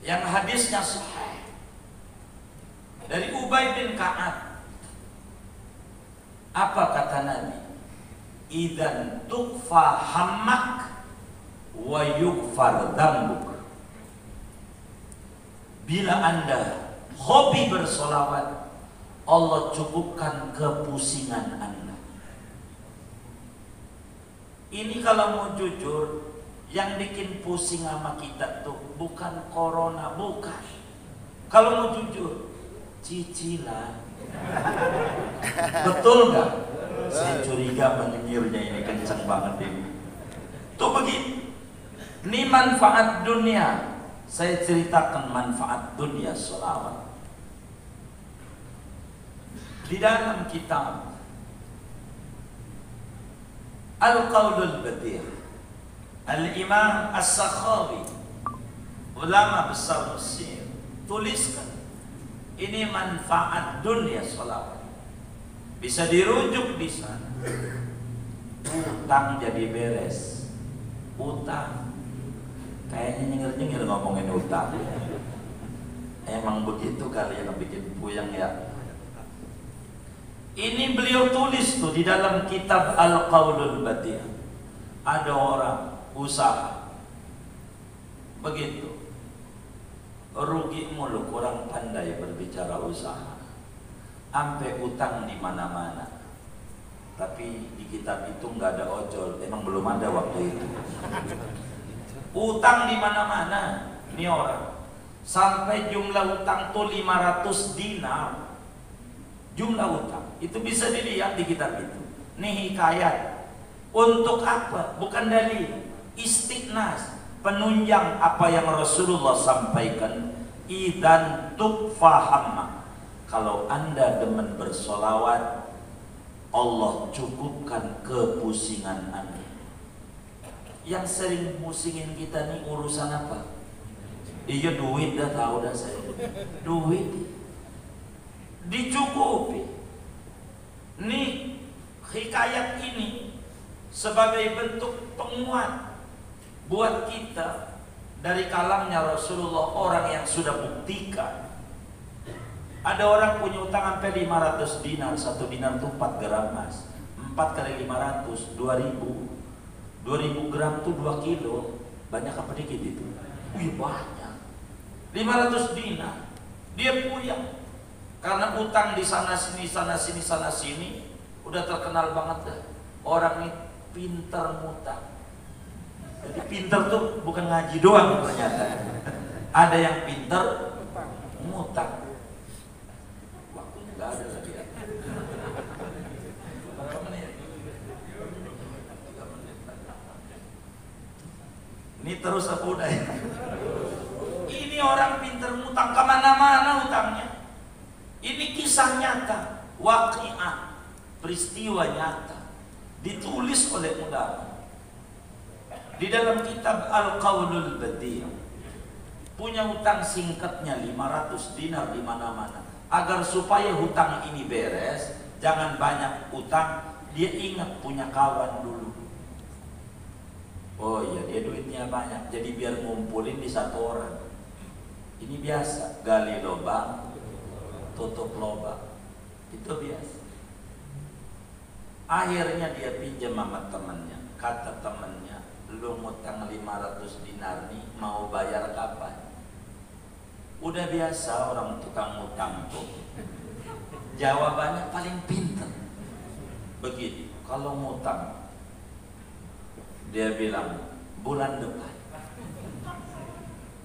yang hadisnya sahih dari Ubay bin Ka'ab. Apa kata Nabi? Idzan tukfa hammak wa yughfar dzambuk. Bila Anda hobi bersolawat, Allah cukupkan kepusingan Anda. Ini kalau mau jujur, yang bikin pusing sama kita tuh bukan corona, bukan. Kalau mau jujur, cicilan. Betul nggak? Saya curiga menyengirnya ini kencang banget ini. Tuh begitu. Ini manfaat dunia. Saya ceritakan manfaat dunia sholawat. Di dalam kitab Al-Qaulul Badi' Al-Imam As-Sakhawi, ulama besar Mesir, tuliskan ini manfaat dunia sholawat. Bisa dirujuk di sana. Utang jadi beres. Utang. Kayaknya nyengir-nyengir ngomongin utang. Emang begitu kali yang bikin puyeng ya. Ini beliau tulis tuh di dalam kitab Al-Qaulul Badi'. Ada orang usaha begitu, rugi mulu, kurang pandai berbicara usaha, sampai utang di mana-mana. Tapi di kitab itu nggak ada ojol, emang belum ada waktu itu. Utang di mana-mana, ini orang sampai jumlah utang tuh 500 dinar. Jumlah utang itu bisa dilihat di kitab itu. Nih hikayat. Untuk apa? Bukan dalil, istiqnas, penunjang apa yang Rasulullah sampaikan. Idan tukfaham, kalau anda demen bersolawat, Allah cukupkan kepusingan anda. Yang sering pusingin kita nih urusan apa? Iya duit, dah tahu dah saya. Duit dicukupi. Nih hikayat ini sebagai bentuk penguat buat kita dari kalamnya Rasulullah, orang yang sudah buktikan. Ada orang punya utang sampai 500 dinar, 1 dinar itu 4 gram emas. 4 kali 500, 2000. 2000 gram itu 2 kilo. Banyak apa dikit itu? Wih banyak. 500 dinar. Dia puyeng karena utang di sana sini, sana sini, sana sini. Udah terkenal banget dah. Orang ini pinter ngutang. Jadi pinter tuh bukan ngaji doang ternyata. Ada yang pinter ngutang. Waktunya nggak ada lagi ya. Berapa menit? 3 menit. Ini terus apa udah ya? Ini orang pinter ngutang, kemana-mana utangnya. Ini kisah nyata, waqi'ah, peristiwa nyata, ditulis oleh ulama di dalam kitab Al-Qaulul Badi'. Punya hutang singkatnya 500 dinar di mana-mana. Agar supaya hutang ini beres, jangan banyak utang, dia ingat punya kawan dulu. Oh iya, dia duitnya banyak, jadi biar ngumpulin di satu orang. Ini biasa, gali lubang, tutup lubang, itu biasa. Akhirnya dia pinjam sama temannya. Kata temannya, lu ngutang 500 dinar nih, mau bayar kapan? Udah biasa orang tukang ngutang tuh, jawabannya paling pintar. Begini, kalau ngutang, dia bilang bulan depan.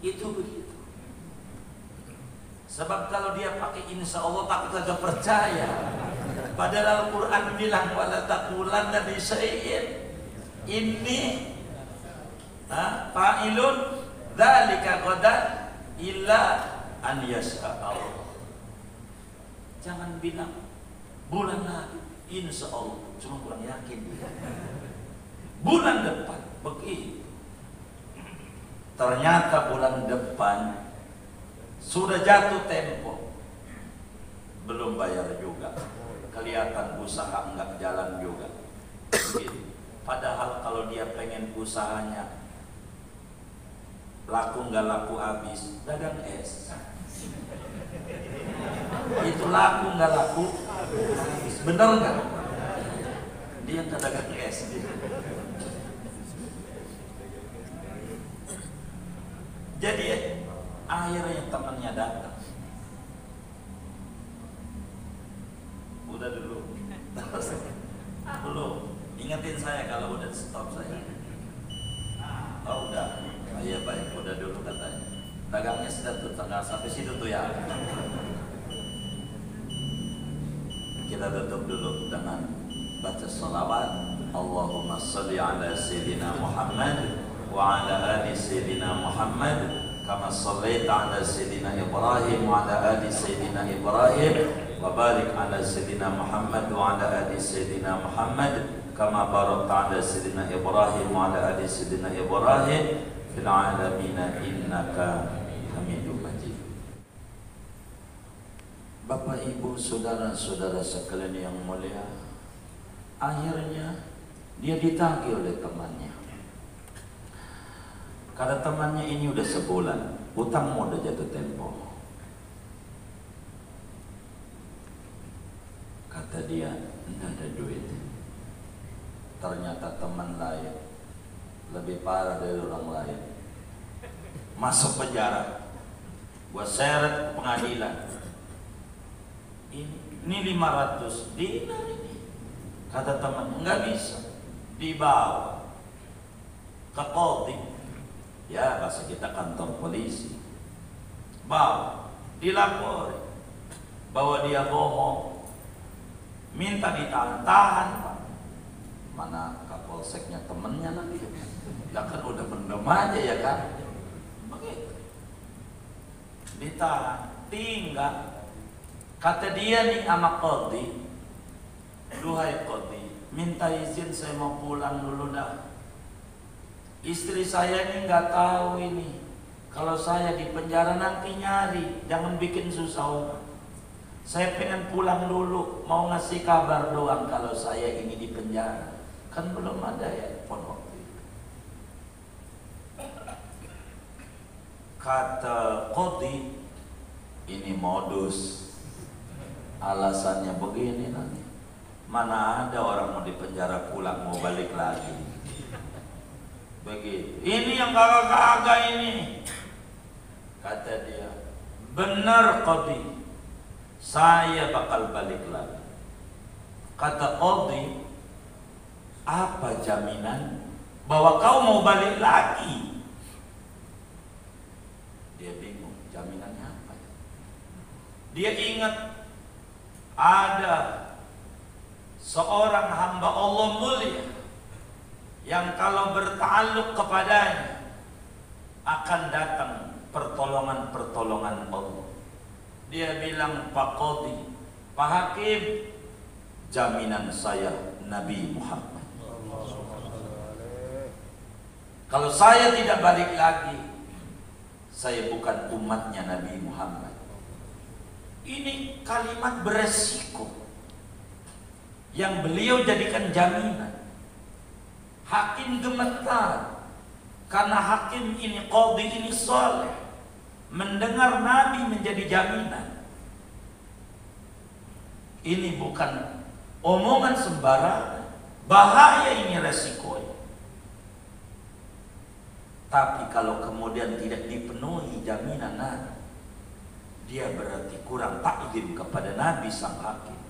Itu begitu. Sebab kalau dia pakai insya Allah, takut agak percaya. Padahal Al-Quran bilang wala taqulanna li syai'in inni fa'ilun dzalika qadan illa an yasha Allah. Jangan bilang bulan lagi, insya Allah, cuma kurang yakin. Bulan depan, begitu. Ternyata bulan depan sudah jatuh tempo, belum bayar juga. Kelihatan usaha enggak jalan juga. Begitu. Padahal kalau dia pengen usahanya laku nggak laku habis, dagang es. Itu laku nggak laku habis, bener nggak? Dia nggak dagang es. Jadi akhirnya temannya datang. Udah dulu. Belum. Ingetin saya kalau udah stop saya. Oh udah. Oh, iya baik, udah dulu katanya. Dagangnya sudah tuh, tengah sampai situ tuh ya. Kita tutup dulu dengan baca salawat. Allahumma salli ala Sayyidina Muhammad wa ala ali Sayyidina Muhammad kama sallaita ala Sayyidina Ibrahim wa ala ali Sayyidina Ibrahim wa barik ala Sayyidina Muhammad wa ala ali Sayyidina Muhammad kama barakta ala Sayyidina Ibrahim wa ala ali Sayyidina Ibrahim fil alamin innaka Hamidum Majid. Bapak Ibu saudara-saudara sekalian yang mulia, akhirnya dia ditagih oleh temannya. Kata temannya, ini udah sebulan, utangmu udah jatuh tempo. Kata dia, enggak ada duit. Ternyata teman lain lebih parah dari orang lain, masuk penjara. Gua seret ke pengadilan. Ini 500 dinar ini. Kata temannya, enggak bisa. Dibawa ke Qadhi. Ya, bahasa kita kantor polisi. Bawa, dilapori bahwa dia bohong, minta ditahan-tahan. Mana kapolseknya temennya lagi? Ya kan udah mendem aja ya kan? Begitu. Ditahan, tinggal. Kata dia nih sama Qadhi, duhai Qadhi, minta izin saya mau pulang dulu dah. Istri saya ini nggak tahu ini. Kalau saya di penjara nanti nyari, jangan bikin susah orang. Saya pengen pulang dulu, mau ngasih kabar doang kalau saya ini di penjara. Kan belum ada ya pon waktu itu. Kata Qadhi, ini modus. Alasannya begini nanti. Mana ada orang mau di penjara pulang mau balik lagi. Begitu. Ini yang kagak-kagak ini. Kata dia, benar Qadhi, saya bakal balik lagi. Kata Qadhi, apa jaminan bahwa kau mau balik lagi? Dia bingung, jaminannya apa? Dia ingat ada seorang hamba Allah mulia yang kalau bertakluk kepadanya akan datang pertolongan-pertolongan Allah. Dia bilang, Pak Qadhi, Pak Hakim, jaminan saya Nabi Muhammad. Kalau saya tidak balik lagi, saya bukan umatnya Nabi Muhammad. Ini kalimat beresiko yang beliau jadikan jaminan. Hakim gemetar karena hakim ini, Qadhi ini soleh, mendengar Nabi menjadi jaminan. Ini bukan omongan sembarangan, bahaya ini resikonya. Tapi kalau kemudian tidak dipenuhi jaminan Nabi, dia berarti kurang takdim kepada Nabi sang hakim.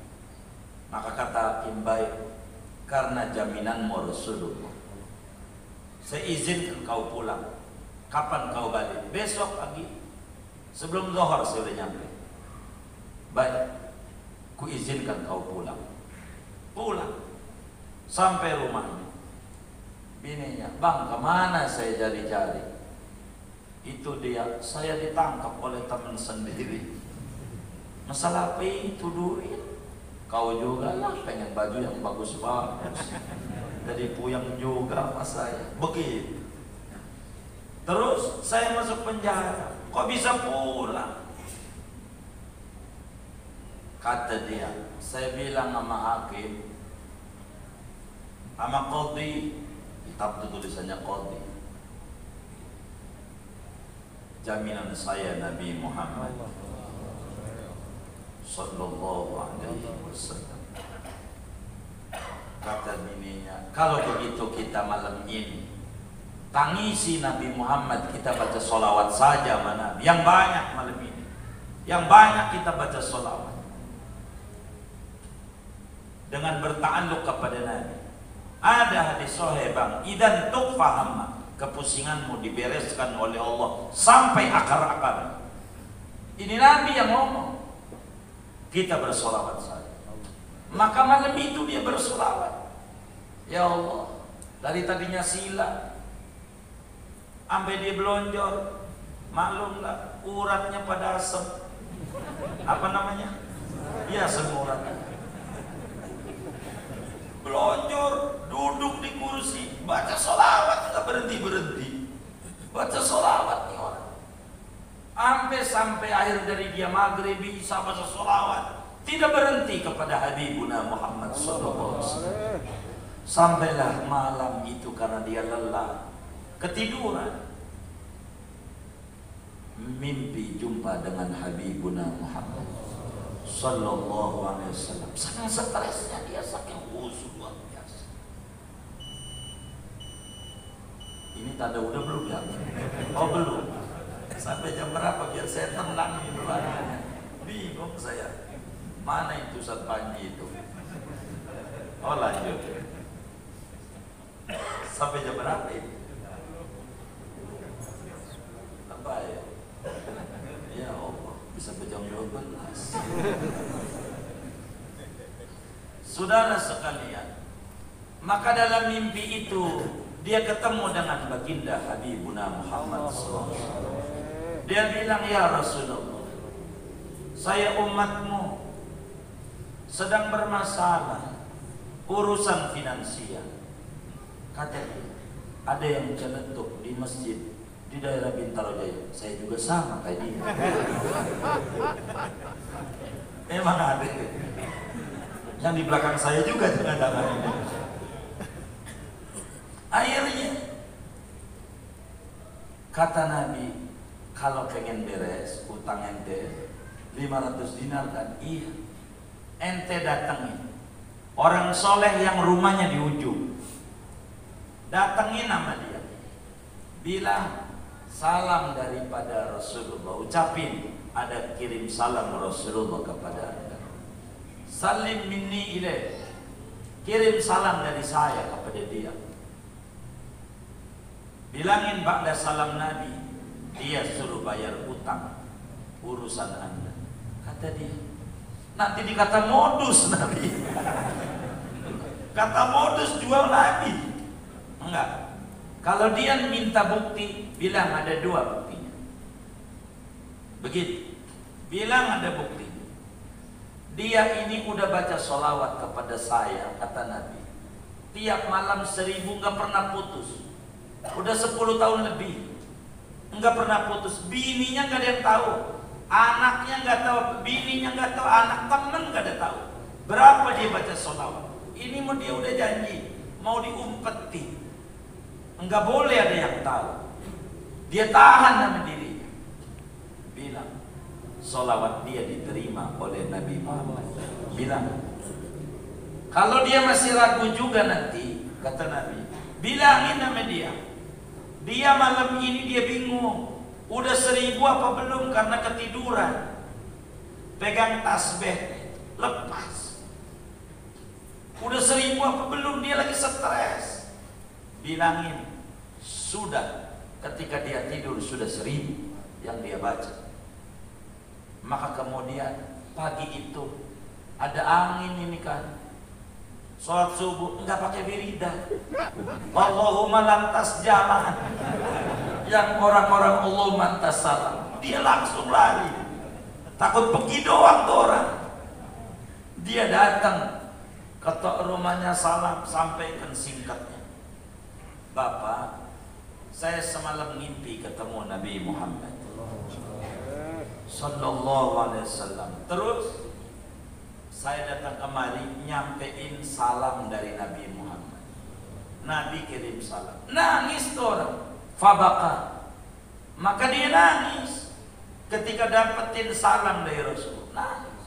Maka kata hakim, baik, karena jaminanmu Rasulullah, saya izinkan kau pulang. Kapan kau balik? Besok pagi, sebelum zuhur saya sudah nyampe. Baik, ku izinkan kau pulang. Pulang sampai rumahnya. Bininya, bang, kemana saya cari-cari? Itu dia, saya ditangkap oleh teman sendiri. Masalah apa itu duit? Kau juga lah pengen baju yang bagus-bagus, jadi puyeng juga sama saya. Begitu. Terus saya masuk penjara, kok bisa pulang? Kata dia, saya bilang sama hakim, sama Qadhi, kitab itu tulisannya Qadhi, jaminan saya Nabi Muhammad sallallahu alaihi wasallam. Kata bininya, kalau begitu kita malam ini tangisi Nabi Muhammad, kita baca sholawat saja mana yang banyak malam ini, yang banyak kita baca sholawat dengan berta'alluq kepada Nabi. Ada hadis sahih bang, idan tukfaham, kepusinganmu dibereskan oleh Allah sampai akar-akar. Ini Nabi yang ngomong, kita bersolawat saja. Maka malam itu dia bersolawat. Ya Allah, dari tadinya sila sampai dia belonjor, maklumlah uratnya pada asem. Apa namanya? Ya, asem urat. Belonjor, duduk di kursi, baca solawat nggak berhenti-berhenti. Baca solawat nih orang. Sampai akhir dari dia maghrib bisa baca sholawat, tidak berhenti kepada Habibuna Muhammad sallallahu alaihi wasallam. Sampailah malam itu karena dia lelah, ketiduran, mimpi jumpa dengan Habibuna Muhammad sallallahu alaihi wasallam. Saking stresnya dia, saking khusyuk luar biasa. Ini tanda udah belum ya? Oh belum. Sampai jam berapa biar saya tenang ini doanya? Bingung saya. Mana itu Ustaz Panji itu? Oh lanjut. Sampai jam berapa ini? Apa ya? Ya Allah, bisa jam 12. Saudara sekalian, maka dalam mimpi itu dia ketemu dengan baginda Habibuna Muhammad SAW. Dia bilang, ya Rasulullah, saya umatmu sedang bermasalah urusan finansial. Kata dia, ada yang celetuk di masjid di daerah Bintaro Jaya. Saya juga sama kayak dia. Memang ada. Yang di belakang saya juga jangan-jangan ini. Akhirnya kata Nabi, kalau pengen beres utang ente 500 dinar kan? Iya. Ente datengin orang soleh yang rumahnya di ujung, datengin nama dia, bilang salam daripada Rasulullah, ucapin ada kirim salam Rasulullah kepada anda, salim minni ilaih, kirim salam dari saya kepada dia, bilangin ba'da salam Nabi dia suruh bayar utang urusan anda. Kata dia, nanti dikata modus Nabi. Kata modus jual Nabi. Enggak. Kalau dia minta bukti, bilang ada 2 buktinya. Begitu. Bilang ada bukti. Dia ini udah baca sholawat kepada saya, kata Nabi. Tiap malam 1000 gak pernah putus. Udah 10 tahun lebih. Enggak pernah putus. Bininya gak ada yang tahu, anaknya gak tahu, bininya gak tahu, anak temen gak ada tahu berapa dia baca sholawat. Ini mau dia udah janji mau diumpeti, enggak boleh ada yang tahu. Dia tahan sama dirinya, bilang sholawat dia diterima oleh Nabi Muhammad. Bilang kalau dia masih ragu juga nanti, kata Nabi, bilangin sama dia, dia malam ini dia bingung, udah 1000 apa belum karena ketiduran, pegang tasbih lepas, udah 1000 apa belum, dia lagi stres. Bilangin sudah, ketika dia tidur sudah 1000 yang dia baca. Maka kemudian pagi itu ada angin ini kan, sholat subuh enggak pakai wiridan, Allahumma lantas jalan, yang orang-orang Allahumma lantas salam, dia langsung lari, takut pergi doang tuh orang. Dia datang ketok rumahnya, salam, sampaikan singkatnya, Bapak, saya semalam mimpi ketemu Nabi Muhammad sallallahu alaihi wasallam. Terus saya datang kemari nyampein salam dari Nabi Muhammad. Nabi kirim salam. Nangis tuh orang. Fabaka. Maka dia nangis ketika dapetin salam dari Rasul. Nangis.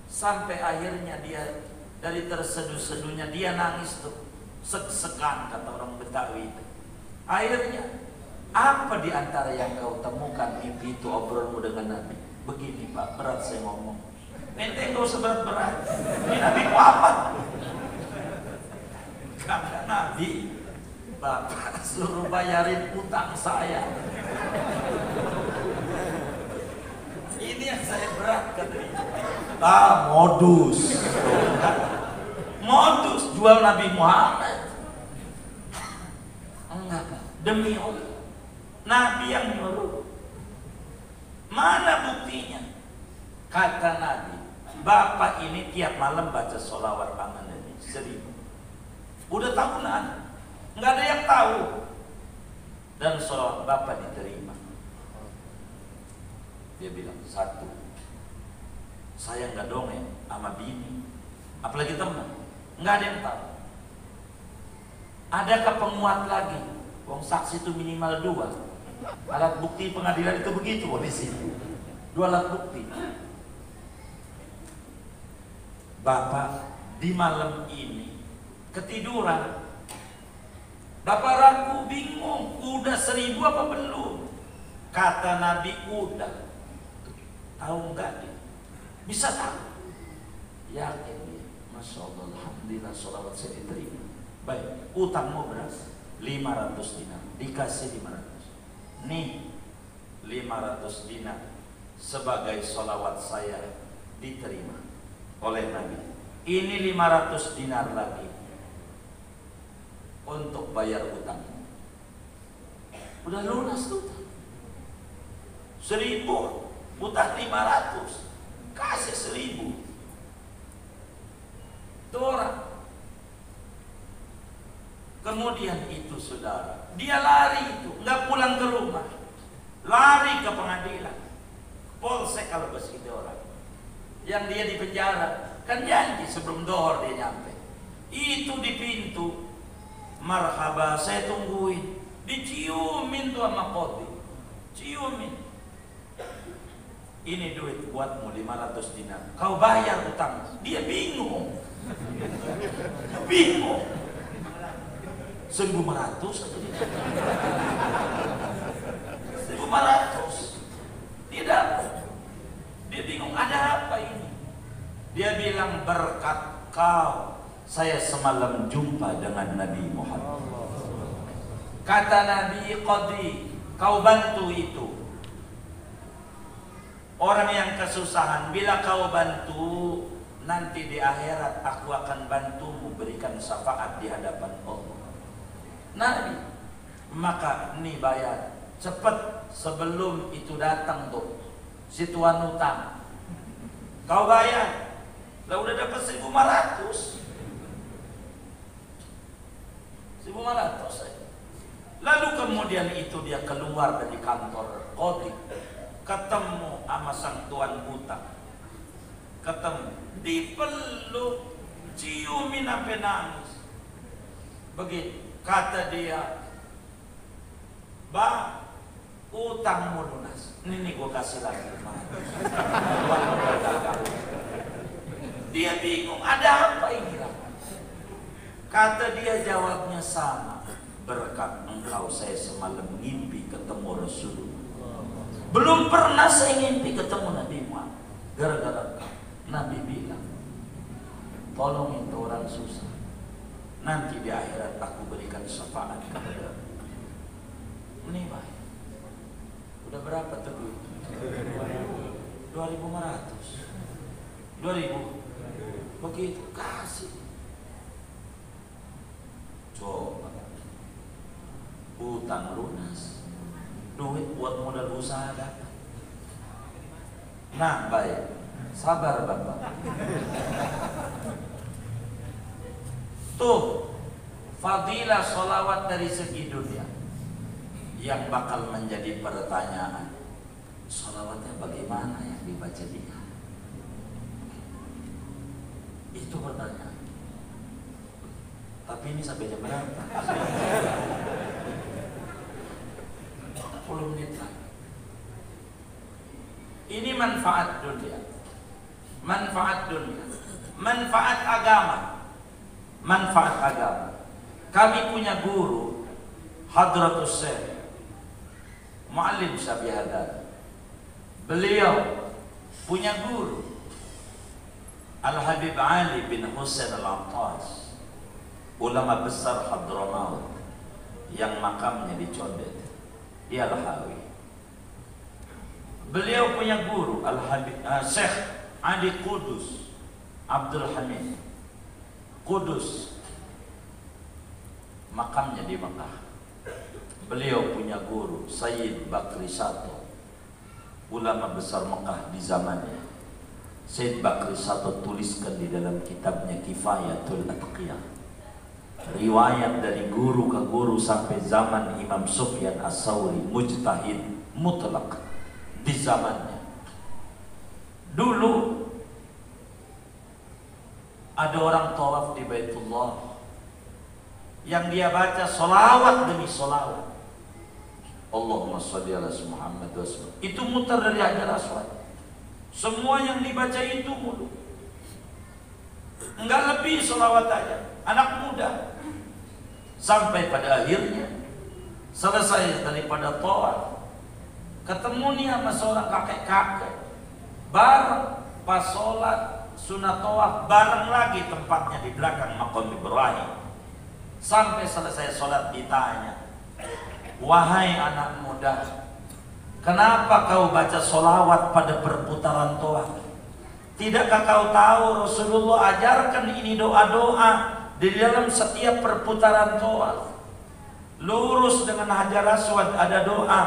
Sampai akhirnya dia dari terseduh-seduhnya dia nangis tuh. Sek-sekan kata orang Betawi itu. Akhirnya, apa di antara yang kau temukan mimpi itu obrolmu dengan Nabi? Begini Pak, berat saya ngomong. Ente enggak usah berat-berat. Ini Nabi Muhammad. Kata Nabi, Bapak suruh bayarin utang saya. Ini yang saya berat katanya. Modus. Modus jual Nabi Muhammad. Enggak Pak, demi Allah. Nabi yang nyuruh. Mana buktinya? Kata Nabi, Bapak ini tiap malam baca sholawat sama Nabi 1000. Udah tahunan, nggak ada yang tahu. Dan sholawat Bapak diterima. Dia bilang, satu, saya nggak dongeng sama bini, apalagi teman, nggak ada yang tahu. Adakah penguat lagi? Wong saksi itu minimal 2. Alat bukti pengadilan itu begitu polisi. 2 alat bukti. Bapak di malam ini ketiduran. Bapak ragu, bingung, udah 1000 apa belum? Kata Nabi udah. Tahu enggak dia? Bisa tahu. Yakin dia. Masya Allah, alhamdulillah, sholawat saya diterima. Baik, utangmu beras 500 dinar, dikasih 500. Nih 500 dinar sebagai sholawat saya diterima oleh Nabi. Ini 500 dinar lagi untuk bayar utangmu. Udah lunas tuh. 1000, utang 500, kasih 1000. Itu orang. Kemudian itu saudara, dia lari itu, nggak pulang ke rumah, lari ke pengadilan, polsek kalau bahasa itu orang. Yang dia di penjara, kan janji sebelum dohor dia nyampe. Itu di pintu, marhaba, saya tungguin, diciumin tuh sama kodi, ciumin. Ini duit buatmu 500 dinar, kau bayar utang. Dia bingung, bingung. 1.500 atau tidak? 1.500 tidak. Dia bingung, ada apa ini? Dia bilang, berkat kau saya semalam jumpa dengan Nabi Muhammad. Kata Nabi, qadri, kau bantu itu orang yang kesusahan. Bila kau bantu, nanti di akhirat aku akan bantumu, berikan syafaat di hadapan Allah. Nabi, maka ini bayar cepat sebelum itu datang tuh si tuan utang. Kau bayar, lah udah dapat 1.500. 1.500. Lalu kemudian itu dia keluar dari kantor kodi, ketemu sama sang tuan utang, ketemu, dipeluk, ciumin sampai nangis. Begitu. Kata dia, bang, utangmu lunas. Ini gue kasih lagi. Dia bingung, ada apa ini? Kata dia, jawabnya sama. Berkat engkau saya semalam ngimpi ketemu Rasulullah. Belum pernah saya ngimpi ketemu Nabi Muhammad. Gara-gara Nabi bilang, tolong itu orang susah, nanti di akhirat aku berikan syafaat kepada. Ini baik. Udah berapa tuh duit? 2.500. 2.000. Begitu kasih. Coba. Utang lunas. Duit buat modal usaha dapat. Nah, baik. Sabar Bapak. Tuh, fadilah sholawat dari segi dunia yang bakal menjadi pertanyaan. Sholawatnya bagaimana yang dibaca dia? Itu pertanyaan. Tapi ini sampai jam berapa? 10 menit lagi. Ini manfaat dunia. Manfaat dunia. Manfaat agama. Manfaat agama. Kami punya guru Hadratus Syekh Muallim Syafi'i Haddad. Beliau punya guru Al-Habib Ali bin Husain Al-Attas, ulama besar Hadramaut yang makamnya di Condet, di Al-Hawi. Beliau punya guru Al-Habib Syekh Ali Qudus Abdul Hamid Qudus, makamnya di Mekah. Beliau punya guru Sayyid Bakri Sato, ulama besar Mekah di zamannya. Sayyid Bakri Sato tuliskan di dalam kitabnya Kifayatul Atqiyah, riwayat dari guru ke guru sampai zaman Imam Sufyan As-Sawri, mujtahid mutlak di zamannya. Dulu ada orang tawaf di Baitullah yang dia baca solawat demi solawat. Allahumma sholli ala Muhammad wa sallam. Itu muter dari Hajar Aswad. Semua yang dibaca itu mulu. Enggak lebih solawat aja. Anak muda. Sampai pada akhirnya selesai daripada tawaf, ketemu nih sama seorang kakek-kakek. Bareng pas sholat sunat tawaf, bareng lagi tempatnya di belakang Maqam Ibrahim. Sampai selesai sholat ditanya, wahai anak muda, kenapa kau baca sholawat pada perputaran tawaf? Tidakkah kau tahu Rasulullah ajarkan ini doa-doa di dalam setiap perputaran tawaf? Lurus dengan Hajar Aswad ada doa,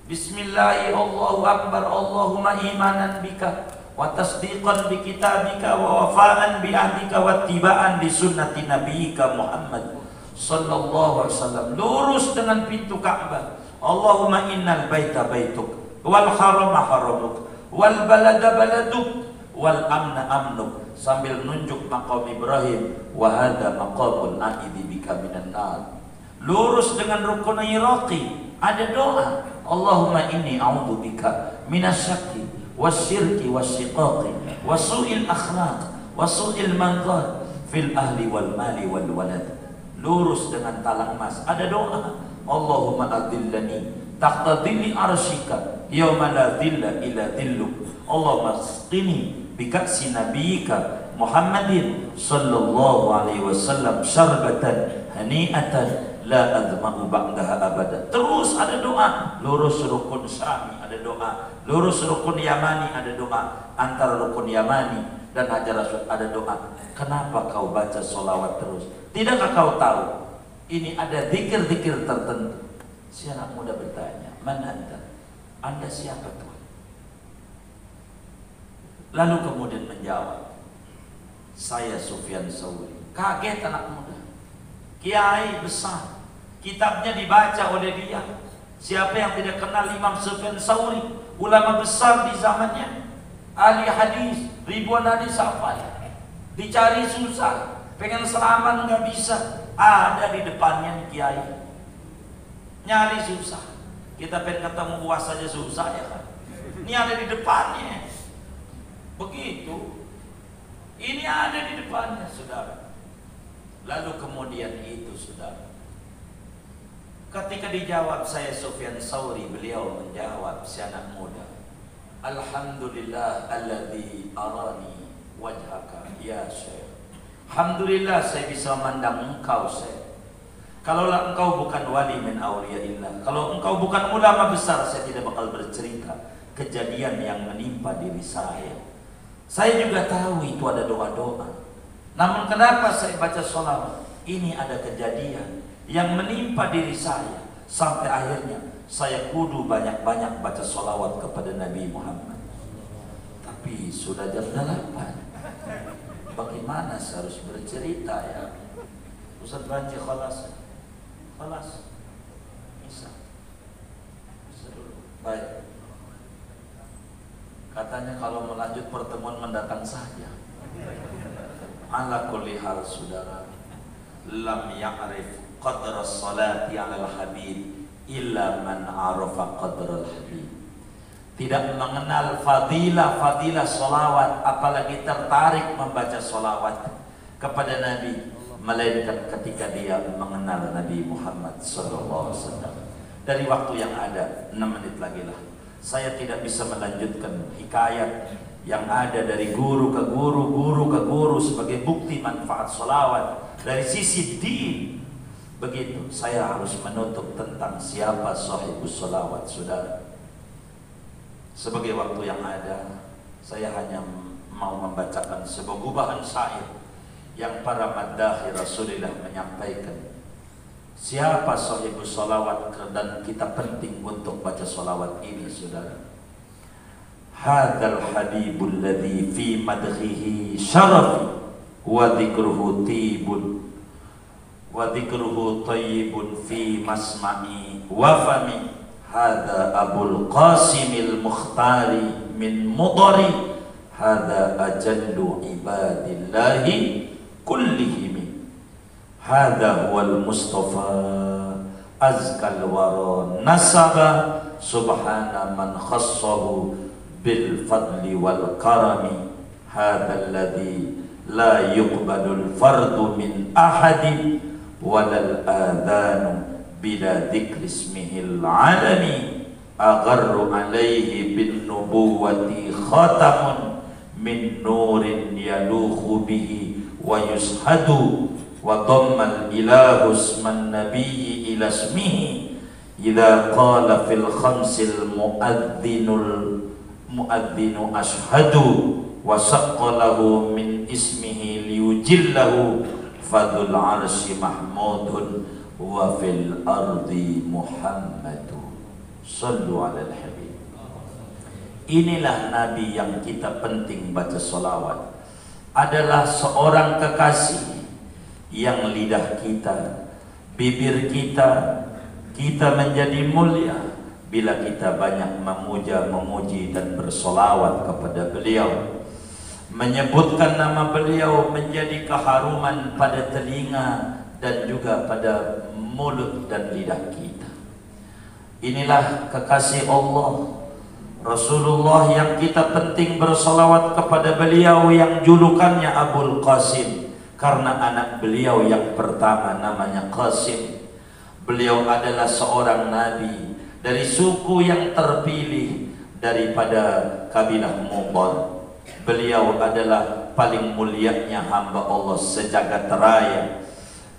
Bismillahi Allahu Akbar, Allahumma imanan bika wa tasdiqan bi kitabika wa wafa'an bi ahdika wa tibaan di sunnati nabiyika Muhammad sallallahu alaihi wasallam. Lurus dengan pintu Ka'bah, Allahumma innal baita baituk wal harama haramuk wal balada baladuk wal amna amnuk, sambil menunjuk maqam Ibrahim, wa hadha maqamul aidi bika minan nar. Lurus dengan rukun iraqi ada doa, Allahumma inni a'udzubika minasyakki wasyirki wasyiqaqi wasu'il akhlaq wasu'il manzar fil ahli wal mali wal walad. Lurus dengan talang emas ada doa, Allahumma adillani tahta dhilli arsyika yawma la dhilla illa dhilluk, Allahumma asqini bika'si nabiyika Muhammadin sallallahu alaihi wasallam syarbatan hani'atan la azma'u ba'daha abada. Terus ada doa, lurus rukun Syami ada doa, lurus rukun Yamani ada doa, antara rukun Yamani dan Hajar Aswad ada doa. Kenapa kau baca sholawat terus? Tidakkah kau tahu ini ada zikir-zikir tertentu? Si anak muda bertanya, man anta? Anda siapa Tuhan? Lalu kemudian menjawab, saya Sufyan Tsauri. Kaget anak muda, kiai besar, kitabnya dibaca oleh dia. Siapa yang tidak kenal Imam Sufyan Tsauri, ulama besar di zamannya, ahli hadis, ribuan hadis hafal, dicari susah, pengen selamat nggak bisa, ada di depannya nih kiai, nyari susah. Kita pengen ketemu uas saja susah ya kan, ini ada di depannya. Begitu, ini ada di depannya saudara. Lalu kemudian itu saudara, ketika dijawab saya Sufyan Tsauri, beliau menjawab si anak muda, Alhamdulillah alladzi arani wajhaka ya Syekh. Alhamdulillah saya bisa memandang engkau Syekh. Kalaulah engkau bukan wali min auliyaillah, kalau engkau bukan ulama besar, saya tidak bakal bercerita kejadian yang menimpa diri saya. Saya juga tahu itu ada doa-doa. Namun kenapa saya baca sholawat? Ini ada kejadian yang menimpa diri saya, sampai akhirnya saya kudu banyak-banyak baca sholawat kepada Nabi Muhammad. Tapi sudah jam 8. Bagaimana saya harus bercerita ya? Ustaz Banji khalas. Khalas. Bisa dulu. Baik. Katanya kalau melanjut pertemuan mendatang saja. Ala kulli hal saudara, lam ya'rif qadra salati 'alal habib illa man 'arafa qadra al-habib. Tidak mengenal fadilah salawat, apalagi tertarik membaca salawat kepada Nabi, melainkan ketika dia mengenal Nabi Muhammad sallallahu alaihi wasallam. Dari waktu yang ada, 6 menit lagi lah, saya tidak bisa melanjutkan hikayat yang ada dari guru ke guru sebagai bukti manfaat sholawat dari sisi din. Begitu, saya harus menutup tentang siapa sahibus sholawat saudara. Sebagai waktu yang ada, saya hanya mau membacakan sebuah gubahan syair yang para maddahi Rasulullah menyampaikan. Siapa sahibus sholawat, dan kita penting untuk baca sholawat ini saudara. Hadzal habibul ladzi fi madhihi syarafi wa dzikruhu tibun wa dzikruhu thayyibun fi masma'i wa fami. Hadza Abul Qasimil Mukhtari min Mudari hadza ajallu ibadillahi kullihim, hadza huwal mustafa azkal wara nasaba subhana man khassahu bil fadli wal karami, hadza alladhi la yuqbalul fardu min ahadin walal adhanu bila dzikri ismihil alami, agharru alaihi bin nubuwati khatamun min nurin yaluhu bihi wa yushadu, wa dhammal ilahu isman nabiyyi ila ismihi idza qala fil khamsil muadzinu ashhadu wa saqqalahu min ismihi liyujillahu fadul arsy mahmudun wa fil ardi Muhammadu. Sallu alal habib. Inilah Nabi yang kita penting baca solawat. Adalah seorang kekasih yang lidah kita, bibir kita menjadi mulia bila kita banyak memuja, memuji dan bersolawat kepada beliau. Menyebutkan nama beliau menjadi keharuman pada telinga dan juga pada mulut dan lidah kita. Inilah kekasih Allah Rasulullah yang kita penting bersolawat kepada beliau, yang julukannya Abul Qasim karena anak beliau yang pertama namanya Qasim. Beliau adalah seorang nabi dari suku yang terpilih daripada kabilah Mudar. Beliau adalah paling mulianya hamba Allah sejagat raya.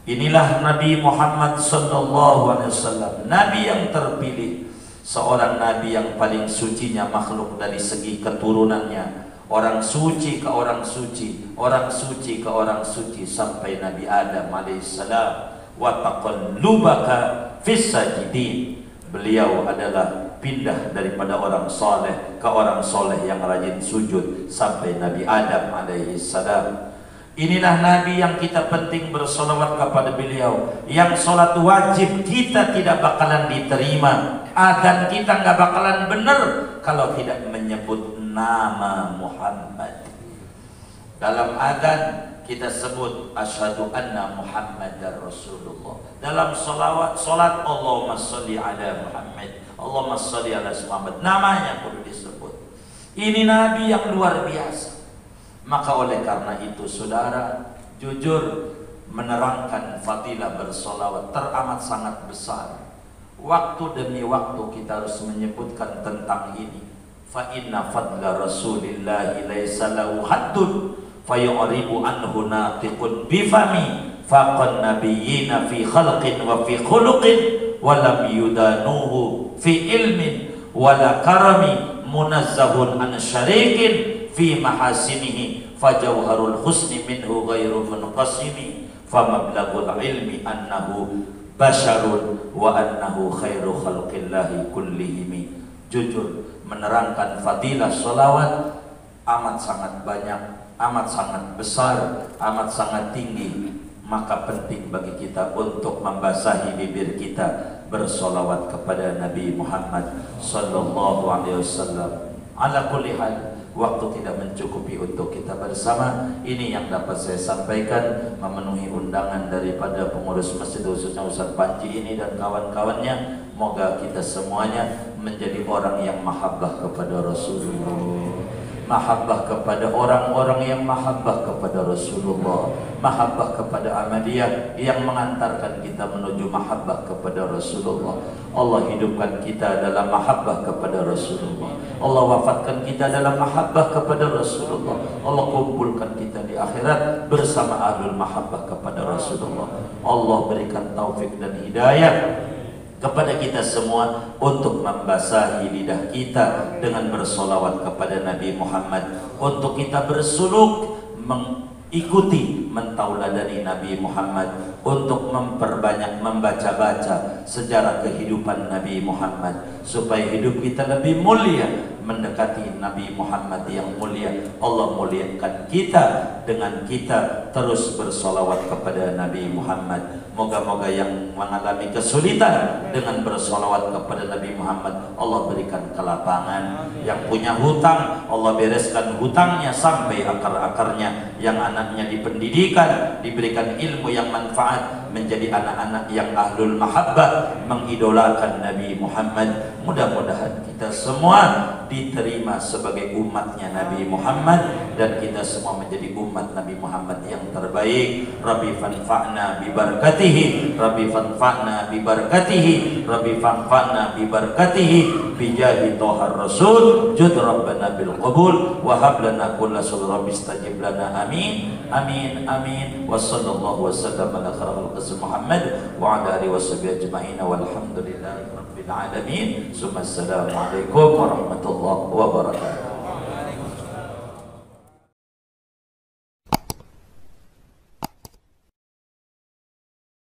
Inilah Nabi Muhammad sallallahu alaihi wasallam, nabi yang terpilih, seorang nabi yang paling sucinya makhluk dari segi keturunannya. Orang suci ke orang suci, orang suci ke orang suci sampai Nabi Adam alaihissalam. Wa taqallubaka fis sajidin. Beliau adalah pindah daripada orang soleh ke orang soleh yang rajin sujud sampai Nabi Adam alaihissalam. Inilah Nabi yang kita penting bersolawat kepada beliau, yang sholat wajib kita tidak bakalan diterima, adzan kita nggak bakalan benar kalau tidak menyebut nama Muhammad. Dalam adzan kita sebut asyhadu anna Muhammadar Rasulullah. Dalam solat Allahumma sholli ala Muhammad, Allahumma sholli ala Muhammad, namanya perlu disebut. Ini Nabi yang luar biasa. Maka oleh karena itu saudara, jujur menerangkan fadilah bersolawat teramat sangat besar. Waktu demi waktu kita harus menyebutkan tentang ini. Fa inna fadla Rasulillahi laisa lahu haddun fayuribu anhu natiqun bifami faqan nabiyyina fi khalqin wa fi khuluqin wa lam yudanuhu fi ilmin wala karami munazzahun an syarikin fi mahasinihi fajawharul husni minhu ghairu munqasimi famablagul ilmi annahu basyarun wa annahu khairu khalqillahi kullihimi. Jujur menerangkan fadilah sholawat amat sangat banyak, amat sangat besar, amat sangat tinggi. Maka penting bagi kita untuk membasahi bibir kita bersolawat kepada Nabi Muhammad sallallahu alaihi wasallam. Ala kulli hal, waktu tidak mencukupi untuk kita bersama. Ini yang dapat saya sampaikan, memenuhi undangan daripada pengurus masjid khususnya Ustaz Panji ini dan kawan-kawannya. Moga kita semuanya menjadi orang yang mahabbah kepada Rasulullah, mahabbah kepada orang-orang yang mahabbah kepada Rasulullah, mahabbah kepada Ahmadiyah yang mengantarkan kita menuju mahabbah kepada Rasulullah. Allah hidupkan kita dalam mahabbah kepada Rasulullah, Allah wafatkan kita dalam mahabbah kepada Rasulullah, Allah kumpulkan kita di akhirat bersama ahlul mahabbah kepada Rasulullah. Allah berikan taufik dan hidayah kepada kita semua untuk membasahi lidah kita dengan bersolawat kepada Nabi Muhammad, untuk kita bersuluk mengikuti mentauladani Nabi Muhammad, untuk memperbanyak membaca-baca sejarah kehidupan Nabi Muhammad supaya hidup kita lebih mulia mendekati Nabi Muhammad yang mulia. Allah muliakan kita dengan kita terus bersolawat kepada Nabi Muhammad. Moga-moga yang mengalami kesulitan dengan bersolawat kepada Nabi Muhammad, Allah berikan kelapangan. Yang punya hutang, Allah bereskan hutangnya sampai akar-akarnya. Yang anaknya di pendidikan, diberikan ilmu yang manfaat, menjadi anak-anak yang ahlul mahabbah, mengidolakan Nabi Muhammad. Mudah-mudahan kita semua diterima sebagai umatnya Nabi Muhammad, dan kita semua menjadi umat Nabi Muhammad yang terbaik. Rabbi fanfa'na bi barakatihi, Rabbi fanfa'na bi barakatihi, Rabbi fanfa'na bi barakatihi, bi jahi Thahar Rasul, jud Rabbana bil qabul, wa hab lana kulla sul, Rabbi istajib lana, amin amin amin. Wa sallallahu wasallam ala khairil qasam Muhammad wa ala alihi washabihi ajma'in, walhamdulillahi rabbil alamin. Assalamualaikum warahmatullahi wabarakatuh.